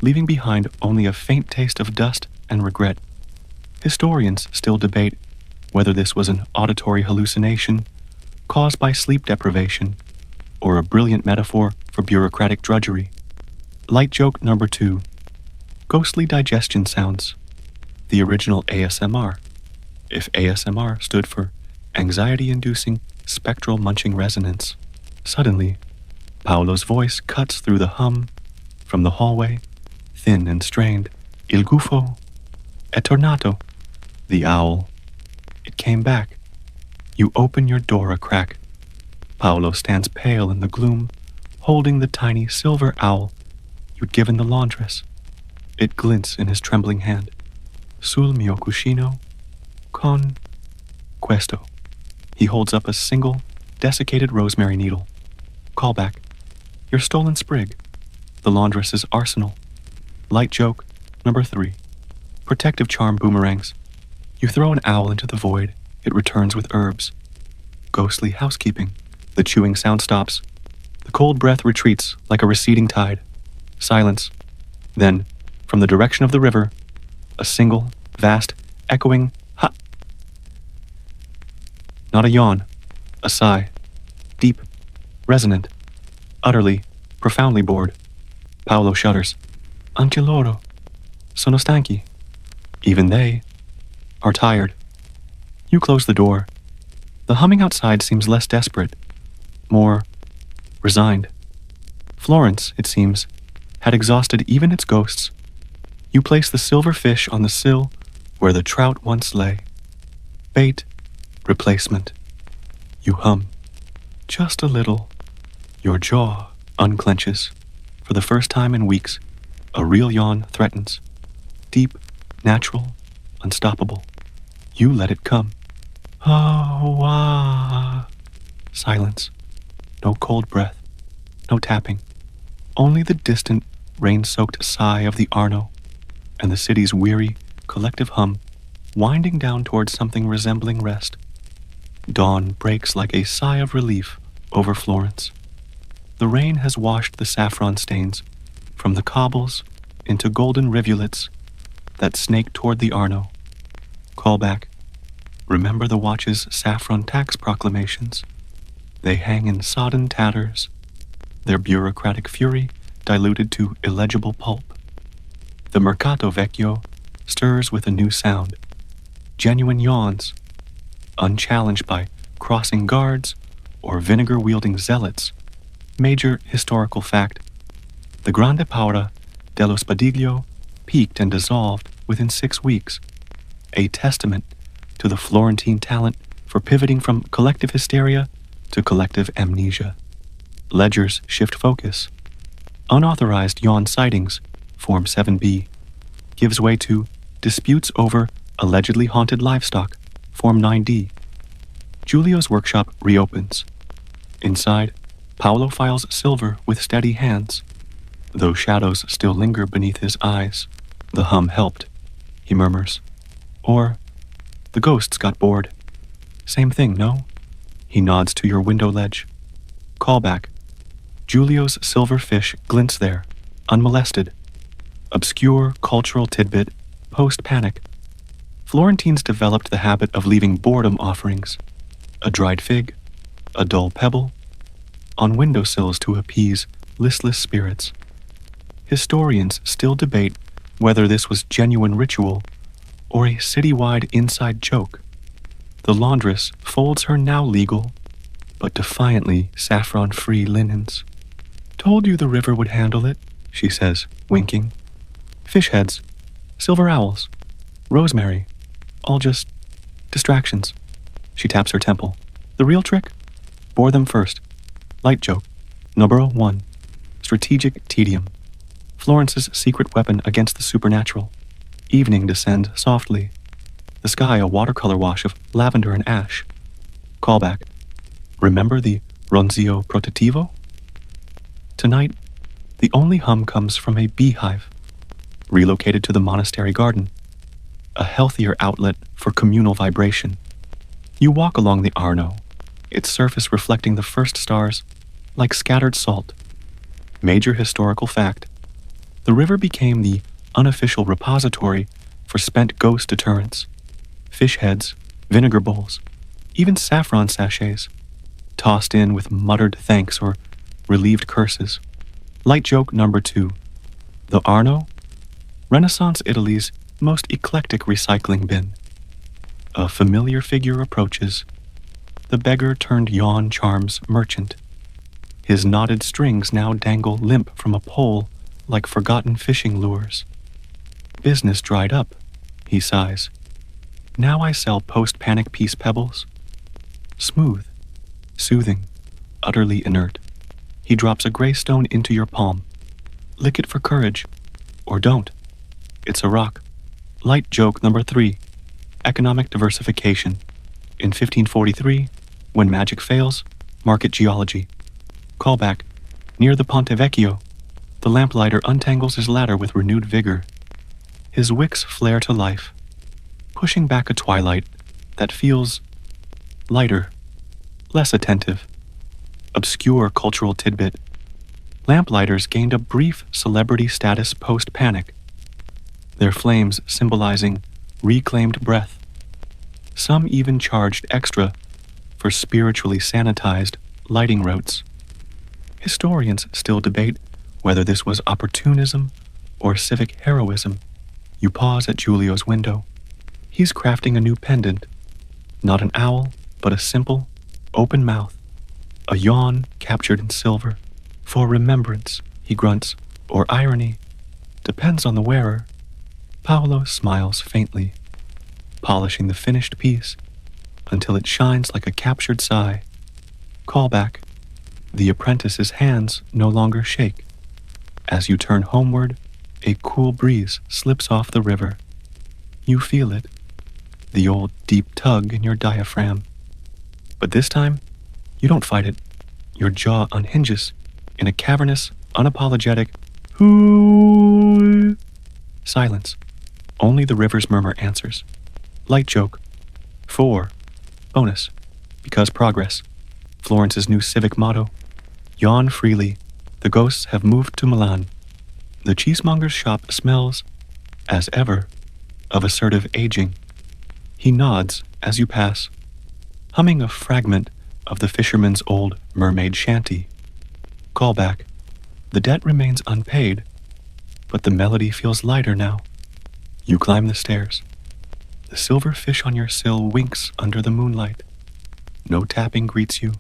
leaving behind only a faint taste of dust and regret. Historians still debate whether this was an auditory hallucination caused by sleep deprivation or a brilliant metaphor for bureaucratic drudgery. Light joke number 2. Ghostly digestion sounds. The original ASMR, if ASMR stood for anxiety-inducing spectral munching resonance. Suddenly, Paolo's voice cuts through the hum from the hallway, thin and strained. Il gufo è tornato. The owl. It came back. You open your door a crack. Paolo stands pale in the gloom, holding the tiny silver owl you'd given the laundress. It glints in his trembling hand. Sul mio cuscino con questo. He holds up a single, desiccated rosemary needle. Callback. Your stolen sprig. The laundress's arsenal. Light joke number 3. Protective charm boomerangs. You throw an owl into the void. It returns with herbs. Ghostly housekeeping. The chewing sound stops. The cold breath retreats like a receding tide. Silence. Then, from the direction of the river, a single, vast, echoing ha. Not a yawn. A sigh. Deep. Resonant. Utterly, profoundly bored. Paolo shudders. Anche loro sono stanchi. Even they are tired. You close the door. The humming outside seems less desperate, more resigned. Florence, it seems, had exhausted even its ghosts. You place the silver fish on the sill where the trout once lay. Bait, replacement. You hum. Just a little. Your jaw unclenches. For the first time in weeks, a real yawn threatens. Deep, natural, unstoppable. You let it come. Oh, ah. Silence. No cold breath. No tapping. Only the distant, rain-soaked sigh of the Arno and the city's weary, collective hum winding down towards something resembling rest. Dawn breaks like a sigh of relief over Florence. The rain has washed the saffron stains from the cobbles into golden rivulets that snake toward the Arno. Callback. Remember the watch's saffron tax proclamations. They hang in sodden tatters, their bureaucratic fury diluted to illegible pulp. The Mercato Vecchio stirs with a new sound. Genuine yawns, unchallenged by crossing guards or vinegar-wielding zealots. Major historical fact: the Grande Paura dello Spadiglio peaked and dissolved within 6 weeks, a testament to the Florentine talent for pivoting from collective hysteria to collective amnesia. Ledgers shift focus. Unauthorized yawn sightings, Form 7B, gives way to disputes over allegedly haunted livestock, Form 9D. Giulio's workshop reopens. Inside, Paolo files silver with steady hands. Though shadows still linger beneath his eyes, the hum helped, he murmurs. Or, the ghosts got bored. Same thing, no? He nods to your window ledge. Callback. Giulio's silver fish glints there, unmolested. Obscure cultural tidbit, post-panic. Florentines developed the habit of leaving boredom offerings. A dried fig, a dull pebble, on windowsills to appease listless spirits. Historians still debate whether this was genuine ritual or a citywide inside joke. The laundress folds her now legal, but defiantly saffron-free linens. Told you the river would handle it, she says, winking. Fish heads, silver owls, rosemary, all just distractions. She taps her temple. The real trick? Bore them first. Light joke. Numero 1. Strategic tedium. Florence's secret weapon against the supernatural. Evening descends softly. The sky a watercolor wash of lavender and ash. Callback. Remember the ronzio protettivo? Tonight, the only hum comes from a beehive, relocated to the monastery garden, a healthier outlet for communal vibration. You walk along the Arno, its surface reflecting the first stars like scattered salt. Major historical fact: the river became the unofficial repository for spent ghost deterrents. Fish heads, vinegar bowls, even saffron sachets, tossed in with muttered thanks or relieved curses. Light joke number 2. The Arno? Renaissance Italy's most eclectic recycling bin. A familiar figure approaches. The beggar-turned-yawn charms merchant. His knotted strings now dangle limp from a pole like forgotten fishing lures. Business dried up, he sighs. Now I sell post-panic peace pebbles. Smooth, soothing, utterly inert. He drops a gray stone into your palm. Lick it for courage, or don't. It's a rock. Light joke number 3. Economic diversification. In 1543, when magic fails, market geology. Callback. Near the Ponte Vecchio, the lamplighter untangles his ladder with renewed vigor. His wicks flare to life, pushing back a twilight that feels lighter, less attentive. Obscure cultural tidbit. Lamplighters gained a brief celebrity status post-panic, their flames symbolizing reclaimed breath. Some even charged extra for spiritually sanitized lighting routes. Historians still debate whether this was opportunism or civic heroism. You pause at Giulio's window. He's crafting a new pendant. Not an owl, but a simple, open mouth. A yawn captured in silver. For remembrance, he grunts, or irony. Depends on the wearer. Paolo smiles faintly, polishing the finished piece until it shines like a captured sigh. Callback. The apprentice's hands no longer shake. As you turn homeward, a cool breeze slips off the river. You feel it, the old deep tug in your diaphragm. But this time, you don't fight it. Your jaw unhinges in a cavernous, unapologetic hoo. Silence. Only the river's murmur answers. Light joke. 4. Bonus. Because progress. Florence's new civic motto. Yawn freely. The ghosts have moved to Milan. The cheesemonger's shop smells, as ever, of assertive aging. He nods as you pass, humming a fragment of the fisherman's old mermaid shanty. Callback. The debt remains unpaid, but the melody feels lighter now. You climb the stairs. The silver fish on your sill winks under the moonlight. No tapping greets you,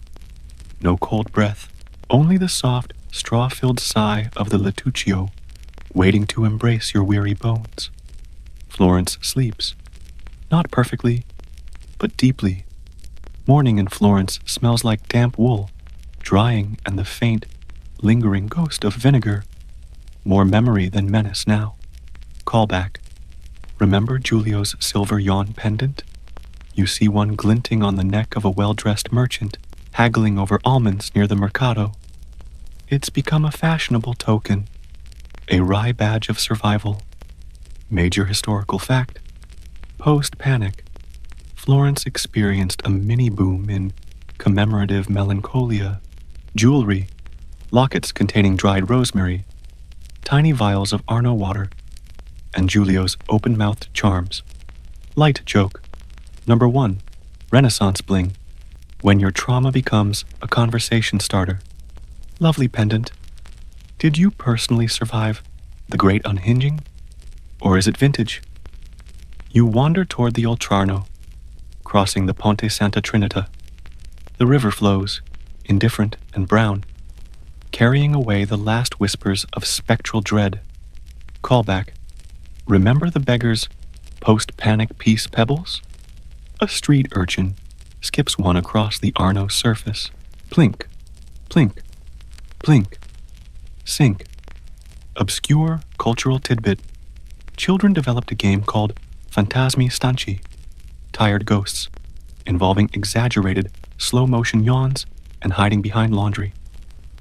no cold breath, only the soft, straw-filled sigh of the Latuccio, waiting to embrace your weary bones. Florence sleeps, not perfectly, but deeply. Morning in Florence smells like damp wool, drying and the faint, lingering ghost of vinegar. More memory than menace now. Callback. Remember Giulio's silver yawn pendant? You see one glinting on the neck of a well-dressed merchant, haggling over almonds near the Mercado. It's become a fashionable token, a wry badge of survival. Major historical fact. Post-panic, Florence experienced a mini-boom in commemorative melancholia, jewelry, lockets containing dried rosemary, tiny vials of Arno water, and Giulio's open-mouthed charms. Light joke. Number 1. Renaissance bling. When your trauma becomes a conversation starter. Lovely pendant. Did you personally survive the great unhinging? Or is it vintage? You wander toward the Oltrarno, crossing the Ponte Santa Trinita. The river flows, indifferent and brown, carrying away the last whispers of spectral dread. Callback. Remember the beggar's post-panic peace pebbles? A street urchin skips one across the Arno surface. Plink, plink, plink, sink. Obscure cultural tidbit. Children developed a game called Fantasmi Stanchi, tired ghosts, involving exaggerated, slow-motion yawns and hiding behind laundry.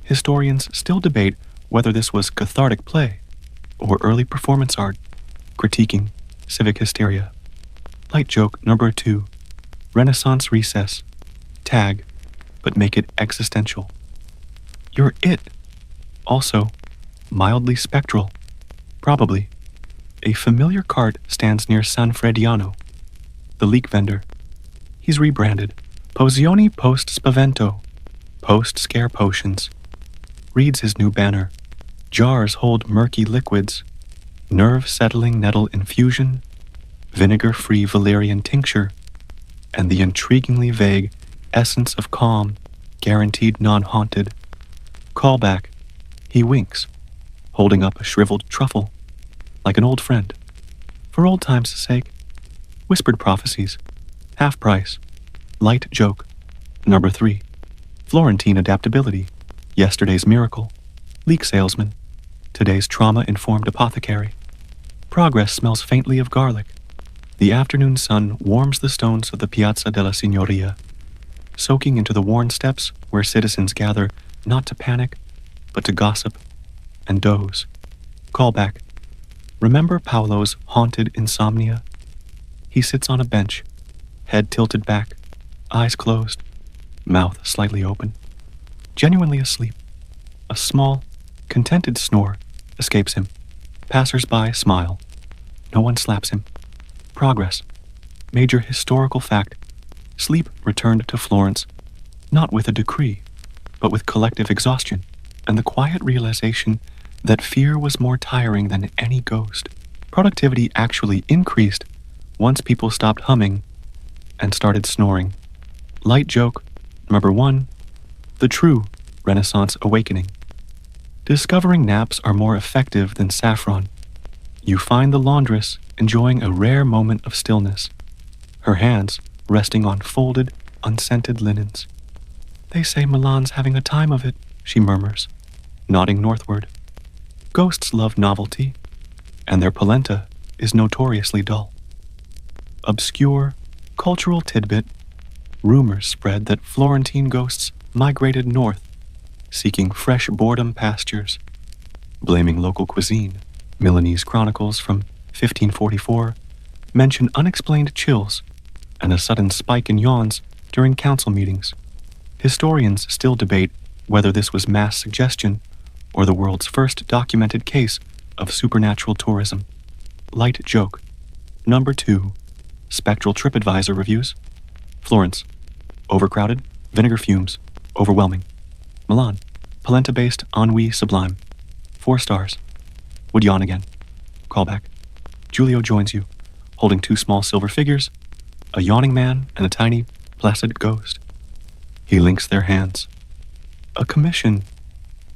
Historians still debate whether this was cathartic play or early performance art, critiquing civic hysteria. Light joke number 2. Renaissance recess. Tag, but make it existential. You're it. Also, mildly spectral. Probably. A familiar cart stands near San Frediano. The leek vendor. He's rebranded. Pozioni Post Spavento. Post Scare Potions. Reads his new banner. Jars hold murky liquids. Nerve-settling nettle infusion. Vinegar-free valerian tincture. And the intriguingly vague essence of calm, guaranteed non-haunted. Callback. He winks, holding up a shriveled truffle, like an old friend. For old time's sake. Whispered prophecies. Half price. Light joke. Number 3. Florentine adaptability. Yesterday's miracle. Leek salesman. Today's trauma-informed apothecary. Progress smells faintly of garlic. The afternoon sun warms the stones of the Piazza della Signoria, soaking into the worn steps where citizens gather not to panic, but to gossip and doze. Callback. Remember Paolo's haunted insomnia? He sits on a bench, head tilted back, eyes closed, mouth slightly open, genuinely asleep. A small, contented snore escapes him. Passers-by smile. No one slaps him. Progress. Major historical fact. Sleep returned to Florence, not with a decree, but with collective exhaustion and the quiet realization that fear was more tiring than any ghost. Productivity actually increased once people stopped humming and started snoring. Light joke number 1. The true Renaissance awakening. Discovering naps are more effective than saffron. You find the laundress enjoying a rare moment of stillness, her hands resting on folded, unscented linens. They say Milan's having a time of it, she murmurs, nodding northward. Ghosts love novelty, and their polenta is notoriously dull. Obscure, cultural tidbit. Rumors spread that Florentine ghosts migrated north, seeking fresh boredom pastures, blaming local cuisine. Milanese chronicles from 1544 mention unexplained chills and a sudden spike in yawns during council meetings. Historians still debate whether this was mass suggestion or the world's first documented case of supernatural tourism. Light joke. Number 2. Spectral TripAdvisor reviews. Florence. Overcrowded. Vinegar fumes. Overwhelming. Milan. Polenta-based ennui sublime. 4 stars. Would yawn again. Callback. Giulio joins you, holding two small silver figures, a yawning man and a tiny, placid ghost. He links their hands. A commission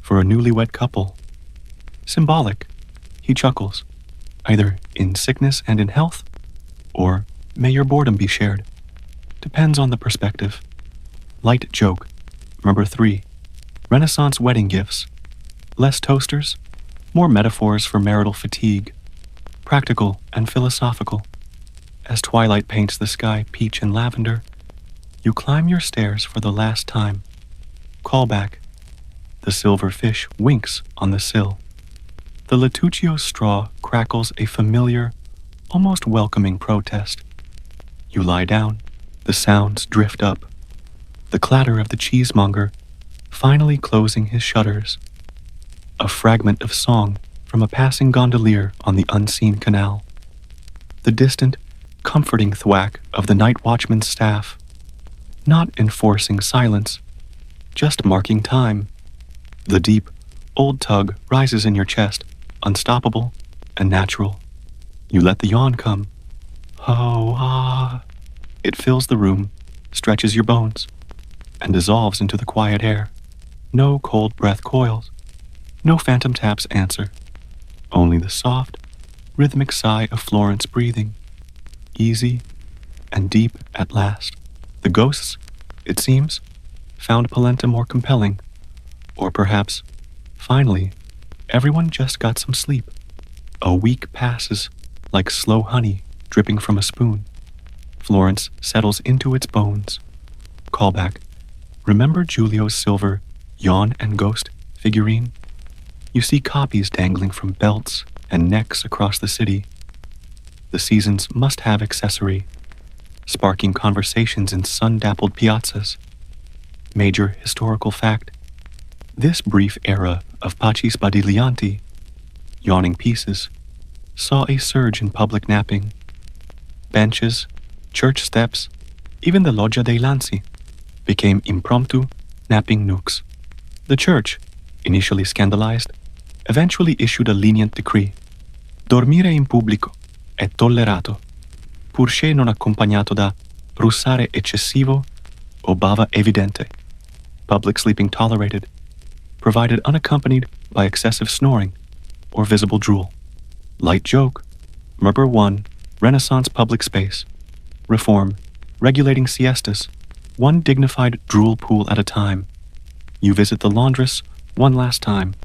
for a newlywed couple. Symbolic, he chuckles, either in sickness and in health, or may your boredom be shared. Depends on the perspective. Light joke, number 3. Renaissance wedding gifts. Less toasters, more metaphors for marital fatigue. Practical and philosophical. As twilight paints the sky peach and lavender, you climb your stairs for the last time. Callback. The silver fish winks on the sill. The Latuccio straw crackles a familiar, almost welcoming protest. You lie down. The sounds drift up. The clatter of the cheesemonger finally closing his shutters. A fragment of song from a passing gondolier on the unseen canal. The distant, comforting thwack of the night watchman's staff. Not enforcing silence, just marking time. The deep, old tug rises in your chest, unstoppable and natural. You let the yawn come. Oh, ah. It fills the room, stretches your bones, and dissolves into the quiet air. No cold breath coils. No phantom taps answer. Only the soft, rhythmic sigh of Florence breathing. Easy and deep at last. The ghosts, it seems, found polenta more compelling. Or perhaps, finally, everyone just got some sleep. A week passes like slow honey dripping from a spoon. Florence settles into its bones. Callback. Remember Giulio's silver yawn and ghost figurine? You see copies dangling from belts and necks across the city. The season's must-have accessory, sparking conversations in sun-dappled piazzas. Major historical fact. This brief era of pacis badiglianti, yawning pieces, saw a surge in public napping. Benches, church steps, even the Loggia dei Lanzi became impromptu napping nooks. The church, initially scandalized, eventually issued a lenient decree. Dormire in pubblico è tollerato, purché non accompagnato da russare eccessivo o bava evidente. Public sleeping tolerated, provided unaccompanied by excessive snoring or visible drool. Light joke. Number 1. Renaissance public space. Reform. Regulating siestas. One dignified drool pool at a time. You visit the laundress one last time.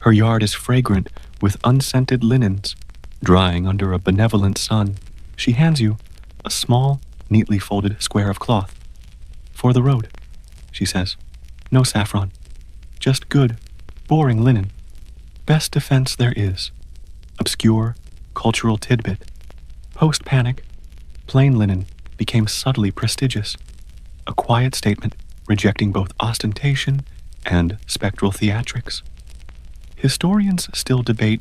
Her yard is fragrant with unscented linens, drying under a benevolent sun. She hands you a small, neatly folded square of cloth. For the road, she says. No saffron. Just good, boring linen. Best defense there is. Obscure, cultural tidbit. Post-panic, plain linen became subtly prestigious. A quiet statement rejecting both ostentation and spectral theatrics. Historians still debate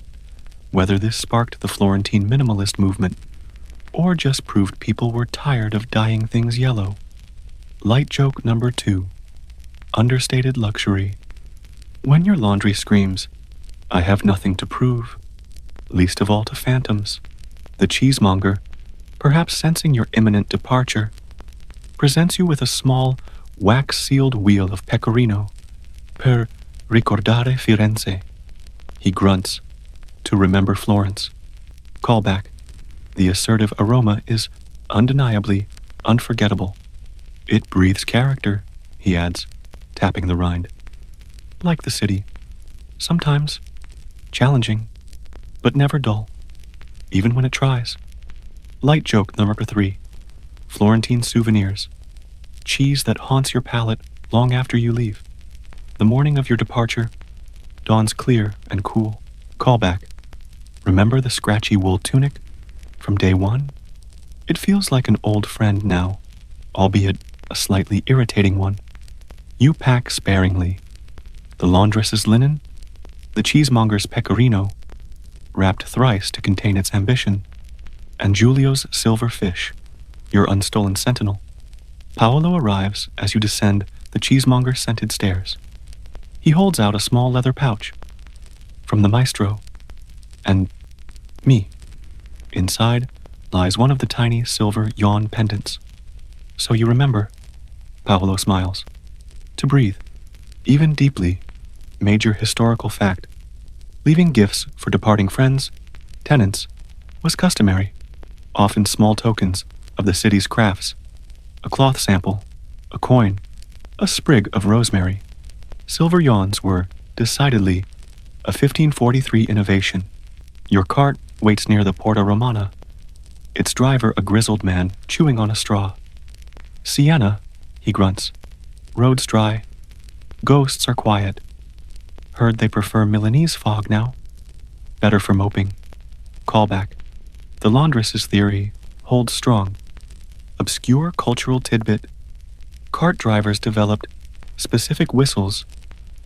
whether this sparked the Florentine minimalist movement or just proved people were tired of dyeing things yellow. Light joke number 2. Understated luxury. When your laundry screams, I have nothing to prove, least of all to phantoms, the cheesemonger, perhaps sensing your imminent departure, presents you with a small, wax-sealed wheel of pecorino, per ricordare Firenze. He grunts, to remember Florence. Callback. The assertive aroma is undeniably unforgettable. It breathes character, he adds, tapping the rind. Like the city. Sometimes challenging, but never dull, even when it tries. Light joke number 3. Florentine souvenirs. Cheese that haunts your palate long after you leave. The morning of your departure dawns clear and cool. Callback. Remember the scratchy wool tunic from day one? It feels like an old friend now, albeit a slightly irritating one. You pack sparingly. The laundress's linen, the cheesemonger's pecorino, wrapped thrice to contain its ambition, and Giulio's silver fish, your unstolen sentinel. Paolo arrives as you descend the cheesemonger-scented stairs. He holds out a small leather pouch. From the maestro. And me. Inside lies one of the tiny silver yawn pendants. So you remember, Paolo smiles, to breathe, even deeply, major historical fact. Leaving gifts for departing friends, tenants, was customary, often small tokens of the city's crafts, a cloth sample, a coin, a sprig of rosemary. Silver yawns were, decidedly, a 1543 innovation. Your cart waits near the Porta Romana, its driver a grizzled man chewing on a straw. Siena, he grunts. Roads dry. Ghosts are quiet. Heard they prefer Milanese fog now. Better for moping. Callback. The laundress's theory holds strong. Obscure cultural tidbit. Cart drivers developed specific whistles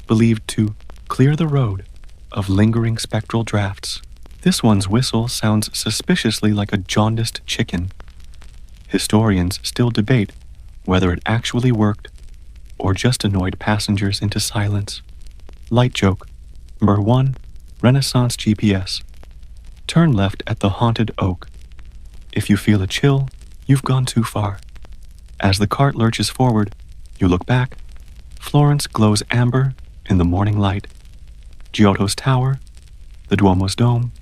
believed to clear the road of lingering spectral drafts. This one's whistle sounds suspiciously like a jaundiced chicken. Historians still debate whether it actually worked or just annoyed passengers into silence. Light joke. Number 1, Renaissance GPS. Turn left at the haunted oak. If you feel a chill, you've gone too far. As the cart lurches forward, you look back. Florence glows amber in the morning light. Giotto's tower, the Duomo's dome,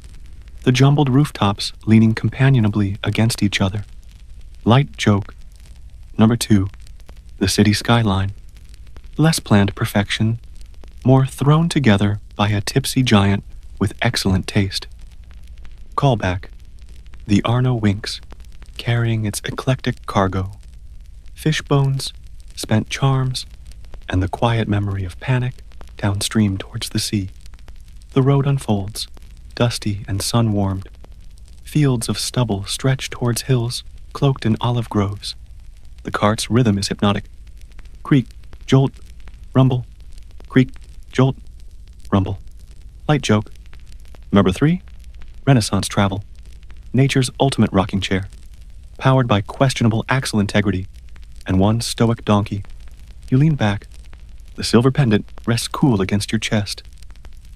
the jumbled rooftops leaning companionably against each other. Light joke. Number 2, the city skyline. Less planned perfection, more thrown together by a tipsy giant with excellent taste. Callback. The Arno winks, carrying its eclectic cargo. Fish bones, spent charms, and the quiet memory of panic downstream towards the sea. The road unfolds, dusty and sun-warmed. Fields of stubble stretch towards hills cloaked in olive groves. The cart's rhythm is hypnotic. Creak, jolt, rumble. Creak, jolt, rumble. Light joke. Number 3, Renaissance travel. Nature's ultimate rocking chair, powered by questionable axle integrity and one stoic donkey. You lean back. The silver pendant rests cool against your chest.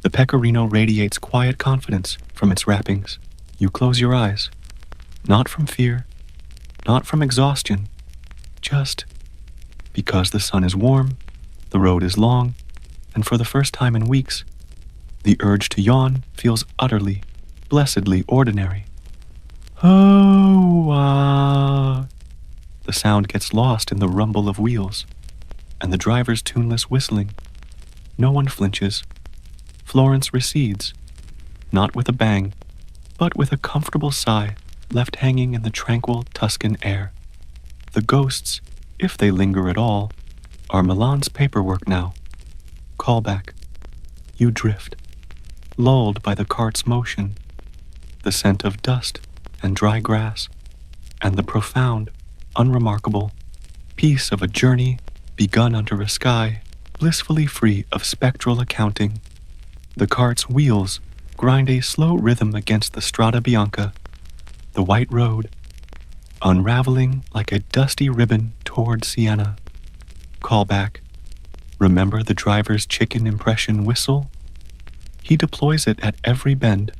The pecorino radiates quiet confidence from its wrappings. You close your eyes, not from fear, not from exhaustion, just because the sun is warm, the road is long, and for the first time in weeks, the urge to yawn feels utterly, blessedly ordinary. Oh, ah. The sound gets lost in the rumble of wheels and the driver's tuneless whistling. No one flinches. Florence recedes, not with a bang, but with a comfortable sigh left hanging in the tranquil Tuscan air. The ghosts, if they linger at all, are Milan's paperwork now. Callback. You drift, lulled by the cart's motion, the scent of dust and dry grass, and the profound, unremarkable peace of a journey begun under a sky blissfully free of spectral accounting. The cart's wheels grind a slow rhythm against the Strada Bianca, the white road, unraveling like a dusty ribbon toward Siena. Callback. Remember the driver's chicken impression whistle? He deploys it at every bend,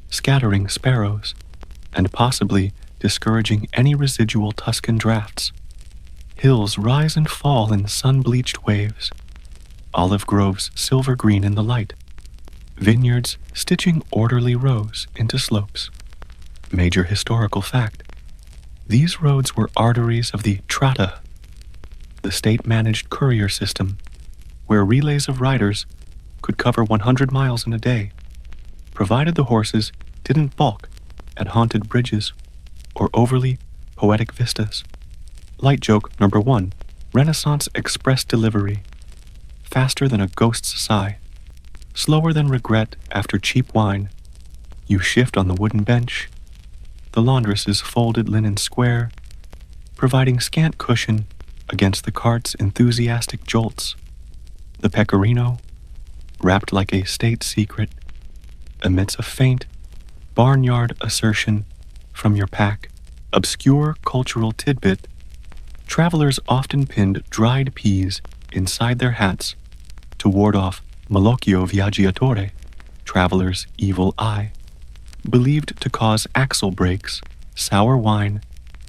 scattering sparrows, and possibly discouraging any residual Tuscan drafts. Hills rise and fall in sun-bleached waves, olive groves silver green in the light, vineyards stitching orderly rows into slopes. Major historical fact. These roads were arteries of the Tratta, the state-managed courier system, where relays of riders could cover 100 miles in a day, provided the horses didn't balk at haunted bridges or overly poetic vistas. Light joke number 1, Renaissance express delivery. Faster than a ghost's sigh, slower than regret after cheap wine. You shift on the wooden bench, the laundress's folded linen square, providing scant cushion against the cart's enthusiastic jolts. The pecorino, wrapped like a state secret, emits a faint, barnyard assertion from your pack. Obscure cultural tidbit. Travelers often pinned dried peas inside their hats to ward off Malocchio Viaggiatore, traveler's evil eye. believed to cause axle breaks, sour wine,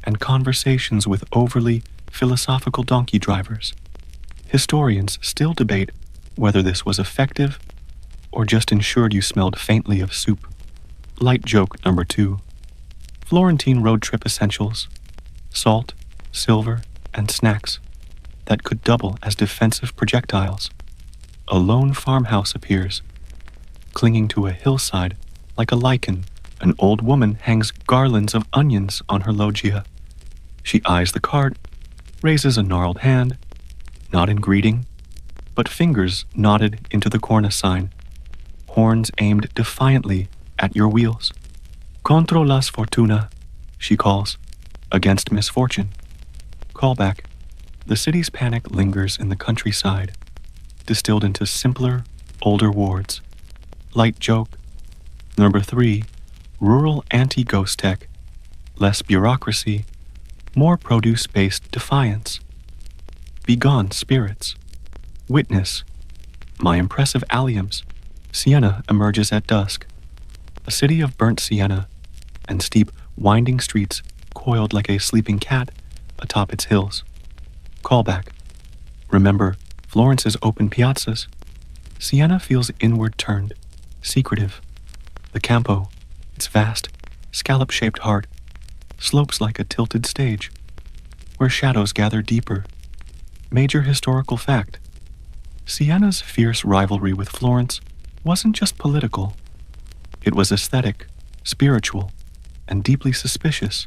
and conversations with overly philosophical donkey drivers. Historians still debate whether this was effective or just ensured you smelled faintly of soup. Light joke number 2. Florentine road trip essentials: salt, silver, and snacks that could double as defensive projectiles. A lone farmhouse appears, clinging to a hillside like a lichen. An old woman hangs garlands of onions on her loggia. She eyes the cart, raises a gnarled hand, not in greeting, but fingers knotted into the corna sign, horns aimed defiantly at your wheels. Contro las fortuna, she calls, against misfortune. Callback. The city's panic lingers in the countryside, distilled into simpler, older wards. Light joke. Number 3. Rural anti-ghost tech. Less bureaucracy, more produce-based defiance. Begone spirits. Witness. My impressive alliums. Siena emerges at dusk. A city of burnt sienna and steep, winding streets coiled like a sleeping cat atop its hills. Callback. Remember Florence's open piazzas? Siena feels inward turned, secretive. The Campo, its vast, scallop-shaped heart, slopes like a tilted stage, where shadows gather deeper. Major historical fact. Siena's fierce rivalry with Florence wasn't just political. It was aesthetic, spiritual, and deeply suspicious.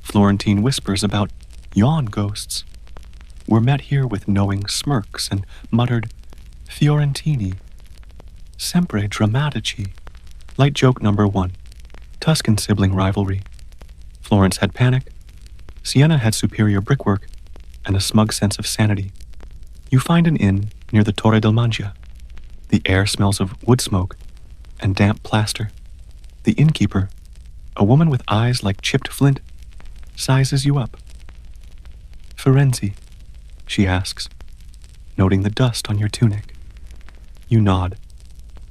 Florentine whispers about yawn ghosts were met here with knowing smirks and muttered Fiorentini, sempre drammatici. Light joke number 1. Tuscan sibling rivalry. Florence had panic, Siena had superior brickwork, and a smug sense of sanity. You find an inn near the Torre del Mangia. The air smells of wood smoke and damp plaster. The innkeeper, a woman with eyes like chipped flint, sizes you up. Firenze, she asks, noting the dust on your tunic. You nod.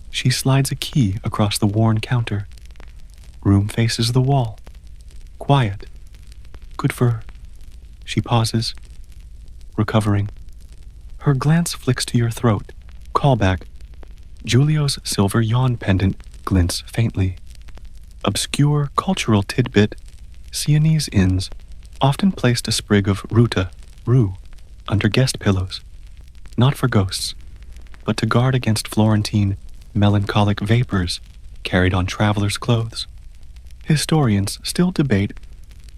She slides a key across the worn counter. Room faces the wall. Quiet. Good for her. She pauses, recovering. Her glance flicks to your throat. Callback. Giulio's silver yawn pendant glints faintly. Obscure cultural tidbit. Sienese inns often placed a sprig of ruta, rue, under guest pillows. Not for ghosts, but to guard against Florentine melancholic vapors carried on travelers' clothes. Historians still debate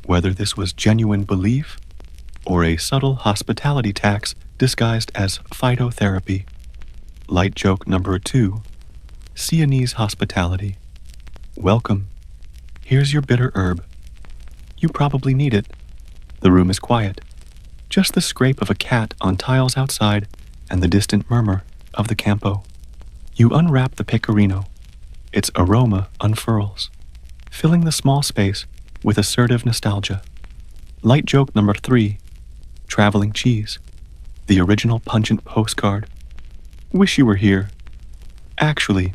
whether this was genuine belief or a subtle hospitality tax disguised as phytotherapy. Light joke number 2. Sienese hospitality. Welcome. Here's your bitter herb. You probably need it. The room is quiet. Just the scrape of a cat on tiles outside and the distant murmur of the Campo. You unwrap the pecorino. Its aroma unfurls, filling the small space with assertive nostalgia. Light joke number 3. Traveling cheese. The original pungent postcard. Wish you were here. Actually,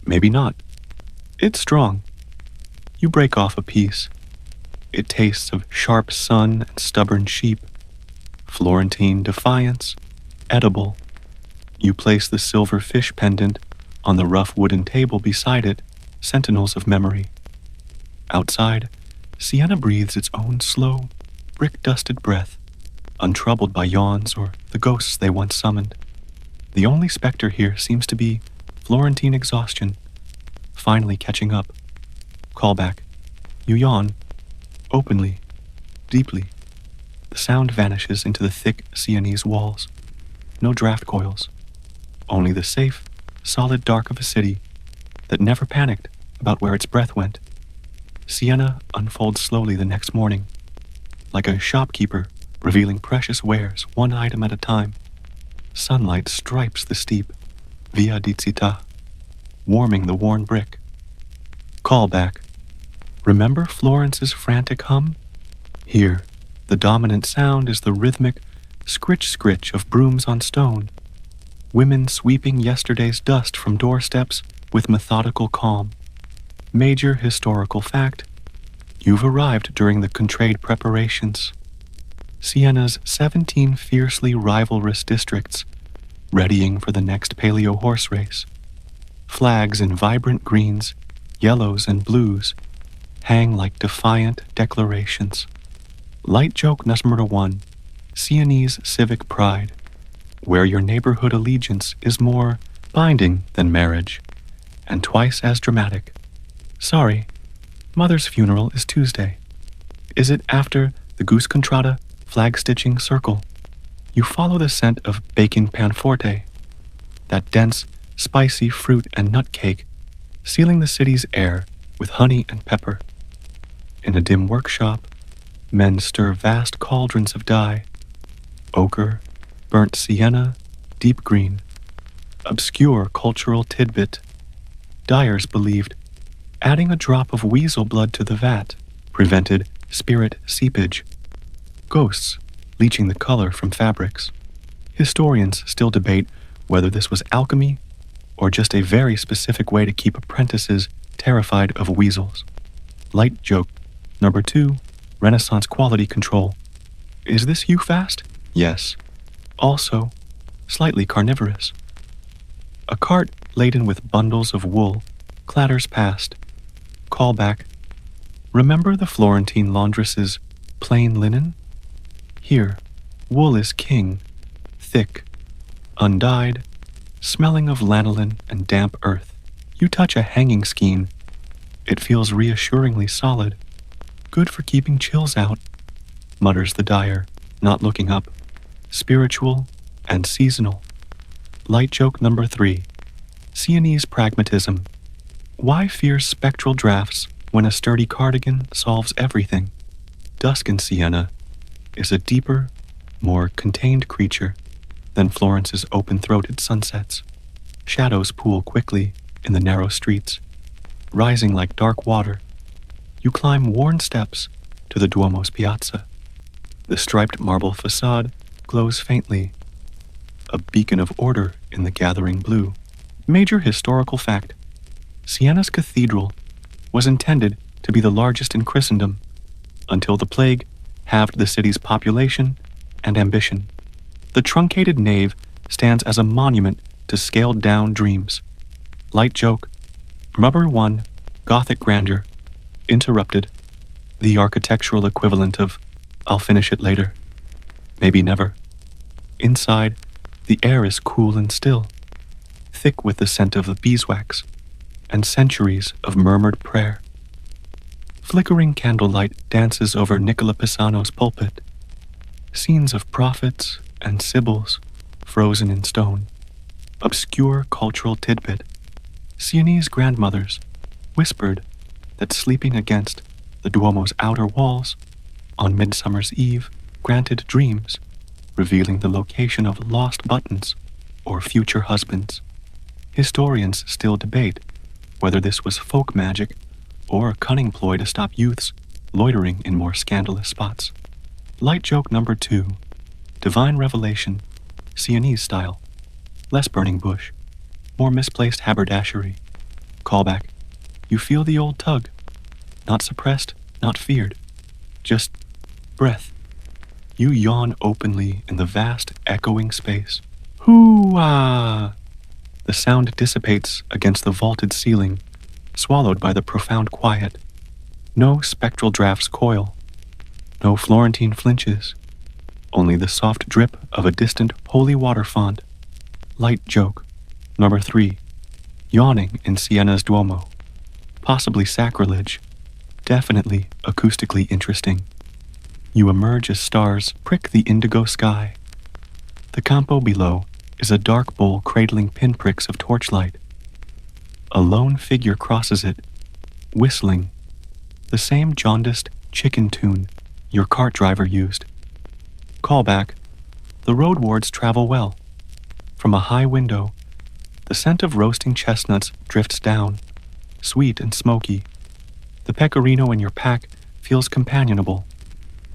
maybe not. It's strong. You break off a piece. It tastes of sharp sun and stubborn sheep. Florentine defiance, edible. You place the silver fish pendant on the rough wooden table beside it, sentinels of memory. Outside, Siena breathes its own slow, brick-dusted breath, untroubled by yawns or the ghosts they once summoned. The only specter here seems to be Florentine exhaustion, finally catching up. Callback. You yawn, openly, deeply. The sound vanishes into the thick Sienese walls. No draft coils. Only the safe, solid dark of a city that never panicked about where its breath went. Siena unfolds slowly the next morning, like a shopkeeper revealing precious wares one item at a time. Sunlight stripes the steep Via di Città, warming the worn brick. Callback. Remember Florence's frantic hum? Here, the dominant sound is the rhythmic scritch-scritch of brooms on stone, women sweeping yesterday's dust from doorsteps with methodical calm. Major historical fact: you've arrived during the Contrade preparations. Siena's 17 fiercely rivalrous districts, readying for the next paleo horse race. Flags in vibrant greens, yellows, and blues hang like defiant declarations. Light joke number 1, Sienese civic pride, where your neighborhood allegiance is more binding than marriage, and twice as dramatic. Sorry, Mother's funeral is Tuesday. Is it after the goose contrada flag-stitching circle? You follow the scent of baking panforte, that dense, spicy fruit and nut cake, sealing the city's air with honey and pepper. In a dim workshop, men stir vast cauldrons of dye, ochre, burnt sienna, deep green. Obscure cultural tidbit. Dyers believed adding a drop of weasel blood to the vat prevented spirit seepage. Ghosts leaching the color from fabrics. Historians still debate whether this was alchemy or just a very specific way to keep apprentices terrified of weasels. Light joke number 2, Renaissance quality control. Is this you fast? Yes. Also, slightly carnivorous. A cart laden with bundles of wool clatters past. Callback. Remember the Florentine laundress's plain linen? Here, wool is king, thick, undyed, smelling of lanolin and damp earth. You touch a hanging skein. It feels reassuringly solid. Good for keeping chills out, mutters the dyer, not looking up. Spiritual and seasonal. Light joke number 3, Sienese pragmatism. Why fear spectral drafts when a sturdy cardigan solves everything? Dusk in Siena is a deeper, more contained creature than Florence's open-throated sunsets. Shadows pool quickly in the narrow streets, rising like dark water. You climb worn steps to the Duomo's piazza. The striped marble facade glows faintly, a beacon of order in the gathering blue. Major historical fact: Siena's cathedral was intended to be the largest in Christendom until the plague halved the city's population and ambition. The truncated nave stands as a monument to scaled-down dreams. Light joke, number 1, Gothic grandeur, interrupted, the architectural equivalent of "I'll finish it later, maybe never." Inside, the air is cool and still, thick with the scent of the beeswax and centuries of murmured prayer. Flickering candlelight dances over Nicola Pisano's pulpit, scenes of prophets and sibyls frozen in stone. Obscure cultural tidbit: Sienese grandmothers whispered that sleeping against the Duomo's outer walls on Midsummer's Eve granted dreams, revealing the location of lost buttons or future husbands. Historians still debate whether this was folk magic or a cunning ploy to stop youths loitering in more scandalous spots. Light joke number 2, divine revelation, Sienese style. Less burning bush, more misplaced haberdashery. Callback. You feel the old tug. Not suppressed, not feared. Just breath. You yawn openly in the vast, echoing space. Hoo-ah! The sound dissipates against the vaulted ceiling, swallowed by the profound quiet. No spectral drafts coil. No Florentine flinches. Only the soft drip of a distant holy water font. Light joke. Number 3. Yawning in Siena's Duomo. Possibly sacrilege. Definitely acoustically interesting. You emerge as stars prick the indigo sky. The campo below is a dark bowl cradling pinpricks of torchlight. A lone figure crosses it, whistling, the same jaundiced chicken tune your cart driver used. Callback. The road wards travel well. From a high window, the scent of roasting chestnuts drifts down, sweet and smoky. The pecorino in your pack feels companionable,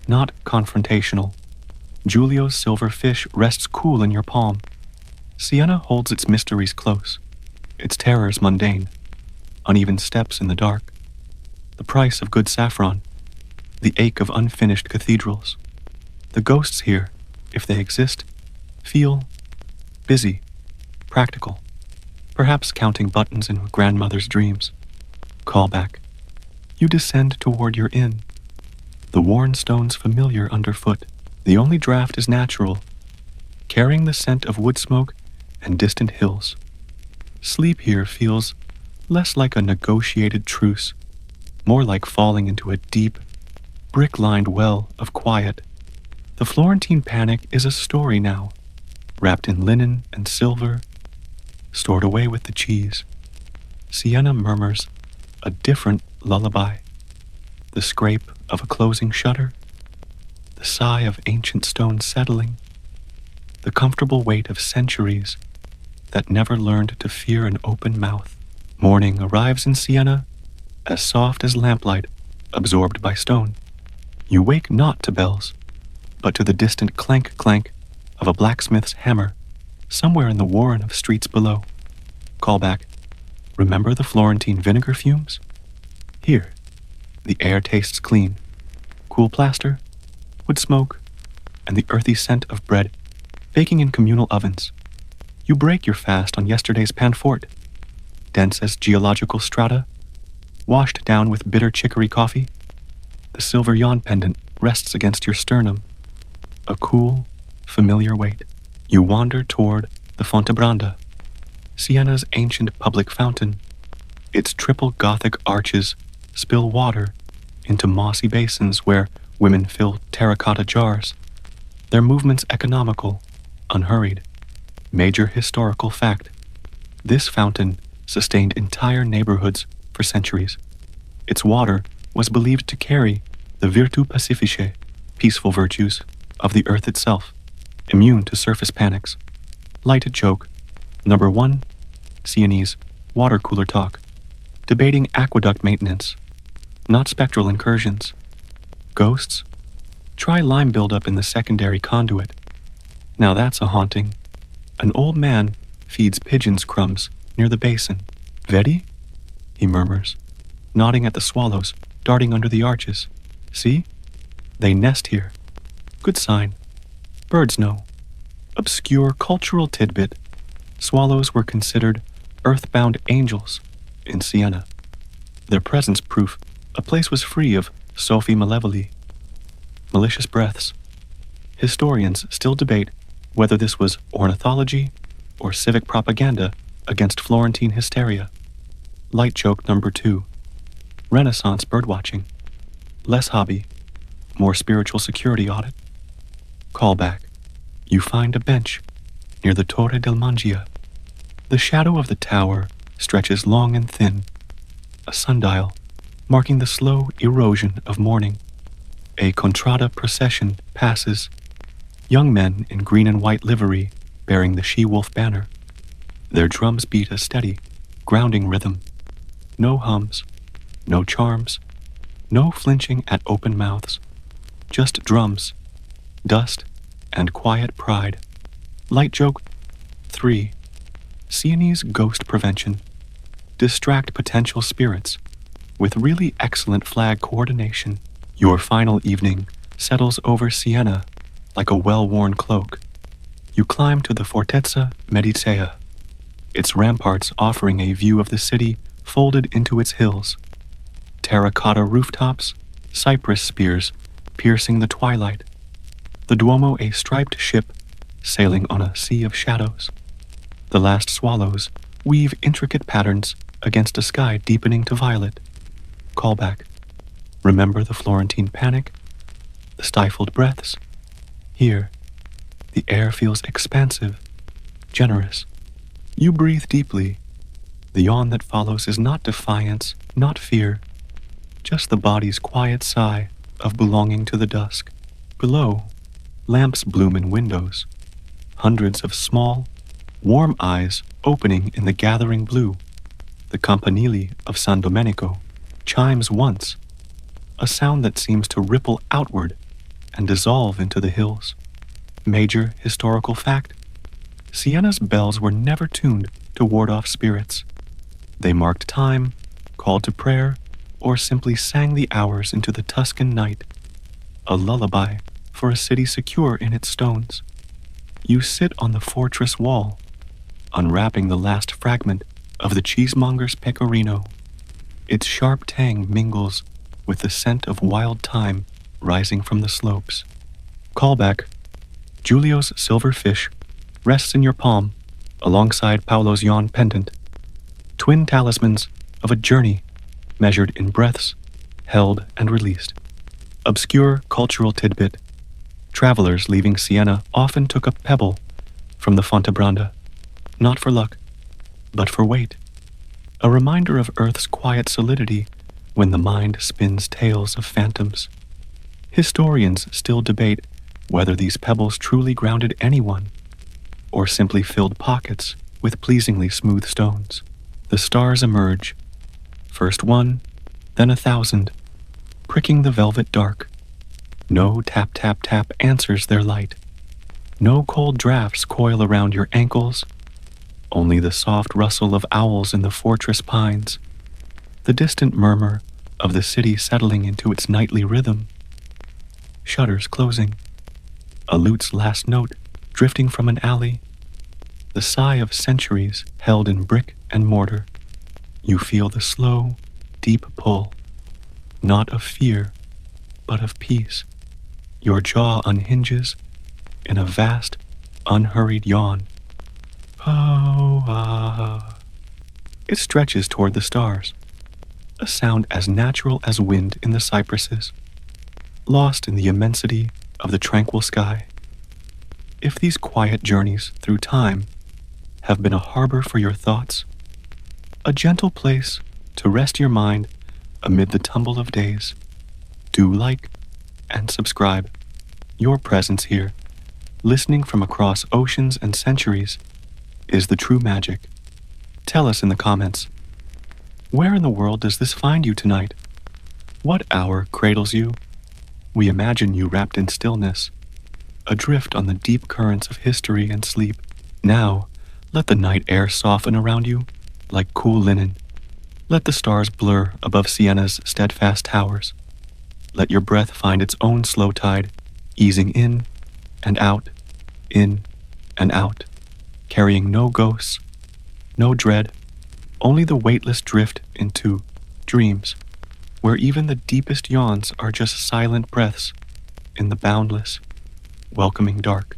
not confrontational. Giulio's silver fish rests cool in your palm. Siena holds its mysteries close, its terrors mundane. uneven steps in the dark, the price of good saffron, the ache of unfinished cathedrals. The ghosts here, if they exist, feel busy, practical, perhaps counting buttons in grandmother's dreams. Callback. You descend toward your inn, the worn stones familiar underfoot. The only draft is natural, carrying the scent of wood smoke and distant hills. Sleep here feels less like a negotiated truce, more like falling into a deep, brick-lined well of quiet. The Florentine panic is a story now, wrapped in linen and silver, stored away with the cheese. Sienna murmurs a different lullaby, the scrape of a closing shutter, the sigh of ancient stone settling, the comfortable weight of centuries that never learned to fear an open mouth. Morning arrives in Sienna, as soft as lamplight absorbed by stone. You wake not to bells, but to the distant clank-clank of a blacksmith's hammer somewhere in the warren of streets below. Callback. Remember the Florentine vinegar fumes? Here, the air tastes clean. Cool plaster, wood smoke, and the earthy scent of bread baking in communal ovens. You break your fast on yesterday's panfort, dense as geological strata, washed down with bitter chicory coffee. The silver yawn pendant rests against your sternum, a cool, familiar weight. You wander toward the Fontebranda, Sienna's ancient public fountain. Its triple Gothic arches spill water into mossy basins where women fill terracotta jars, their movements economical, unhurried. Major historical fact. This fountain sustained entire neighborhoods for centuries. Its water was believed to carry the virtu pacificae, peaceful virtues, of the earth itself, immune to surface panics. Light joke. Number 1, Sienese water cooler talk, debating aqueduct maintenance, not spectral incursions. Ghosts? Try lime buildup in the secondary conduit. Now that's a haunting. An old man feeds pigeons crumbs near the basin. Vedi? He murmurs, nodding at the swallows darting under the arches. See? They nest here. Good sign. Birds know. Obscure cultural tidbit. Swallows were considered earthbound angels in Siena. Their presence proof a place was free of Sophie Malevoli, malicious breaths. Historians still debate whether this was ornithology or civic propaganda against Florentine hysteria. Light joke number 2. Renaissance birdwatching. Less hobby, more spiritual security audit. Callback. You find a bench near the Torre del Mangia. The shadow of the tower stretches long and thin, a sundial marking the slow erosion of morning. A contrada procession passes, young men in green and white livery bearing the she-wolf banner. Their drums beat a steady, grounding rhythm. No hums, no charms, no flinching at open mouths, just drums, dust, and quiet pride. Light joke 3. Sienese ghost prevention. Distract potential spirits with really excellent flag coordination. Your final evening settles over Siena like a well-worn cloak. You climb to the Fortezza Medicea, its ramparts offering a view of the city folded into its hills. Terracotta rooftops, cypress spears piercing the twilight. The Duomo a striped ship sailing on a sea of shadows. The last swallows weave intricate patterns against a sky deepening to violet. Callback. Remember the Florentine panic? The stifled breaths? Here, the air feels expansive, generous. You breathe deeply. The yawn that follows is not defiance, not fear, just the body's quiet sigh of belonging to the dusk. Below, lamps bloom in windows, hundreds of small, warm eyes opening in the gathering blue. The campanile of San Domenico chimes once, a sound that seems to ripple outward and dissolve into the hills. Major historical fact: Siena's bells were never tuned to ward off spirits. They marked time called to prayer, or simply sang the hours into the Tuscan night, a lullaby for a city secure in its stones. You sit on the fortress wall, unwrapping the last fragment of the cheesemonger's pecorino. Its sharp tang mingles with the scent of wild thyme rising from the slopes. Callback. Julio's silver fish rests in your palm alongside Paulo's yawn pendant, twin talismans of a journey measured in breaths, held and released. Obscure cultural tidbit. Travelers leaving Siena often took a pebble from the Fontebranda, not for luck, but for weight. A reminder of Earth's quiet solidity when the mind spins tales of phantoms. Historians still debate whether these pebbles truly grounded anyone, or simply filled pockets with pleasingly smooth stones. The stars emerge, first one, then 1,000, pricking the velvet dark. No tap tap tap answers their light. No cold drafts coil around your ankles, only the soft rustle of owls in the fortress pines, the distant murmur of the city settling into its nightly rhythm. Shutters closing, a lute's last note drifting from an alley, the sigh of centuries held in brick and mortar. You feel the slow, deep pull, not of fear, but of peace. Your jaw unhinges in a vast, unhurried yawn. Oh, ah. It stretches toward the stars, a sound as natural as wind in the cypresses, lost in the immensity of the tranquil sky. If these quiet journeys through time have been a harbor for your thoughts, a gentle place to rest your mind amid the tumble of days, do like and subscribe. Your presence here, listening from across oceans and centuries, is the true magic. Tell us in the comments, where in the world does this find you tonight? What hour cradles you? We imagine you wrapped in stillness, adrift on the deep currents of history and sleep. Now, let the night air soften around you like cool linen. Let the stars blur above Siena's steadfast towers. Let your breath find its own slow tide, easing in and out, carrying no ghosts, no dread, only the weightless drift into dreams, where even the deepest yawns are just silent breaths in the boundless, welcoming dark.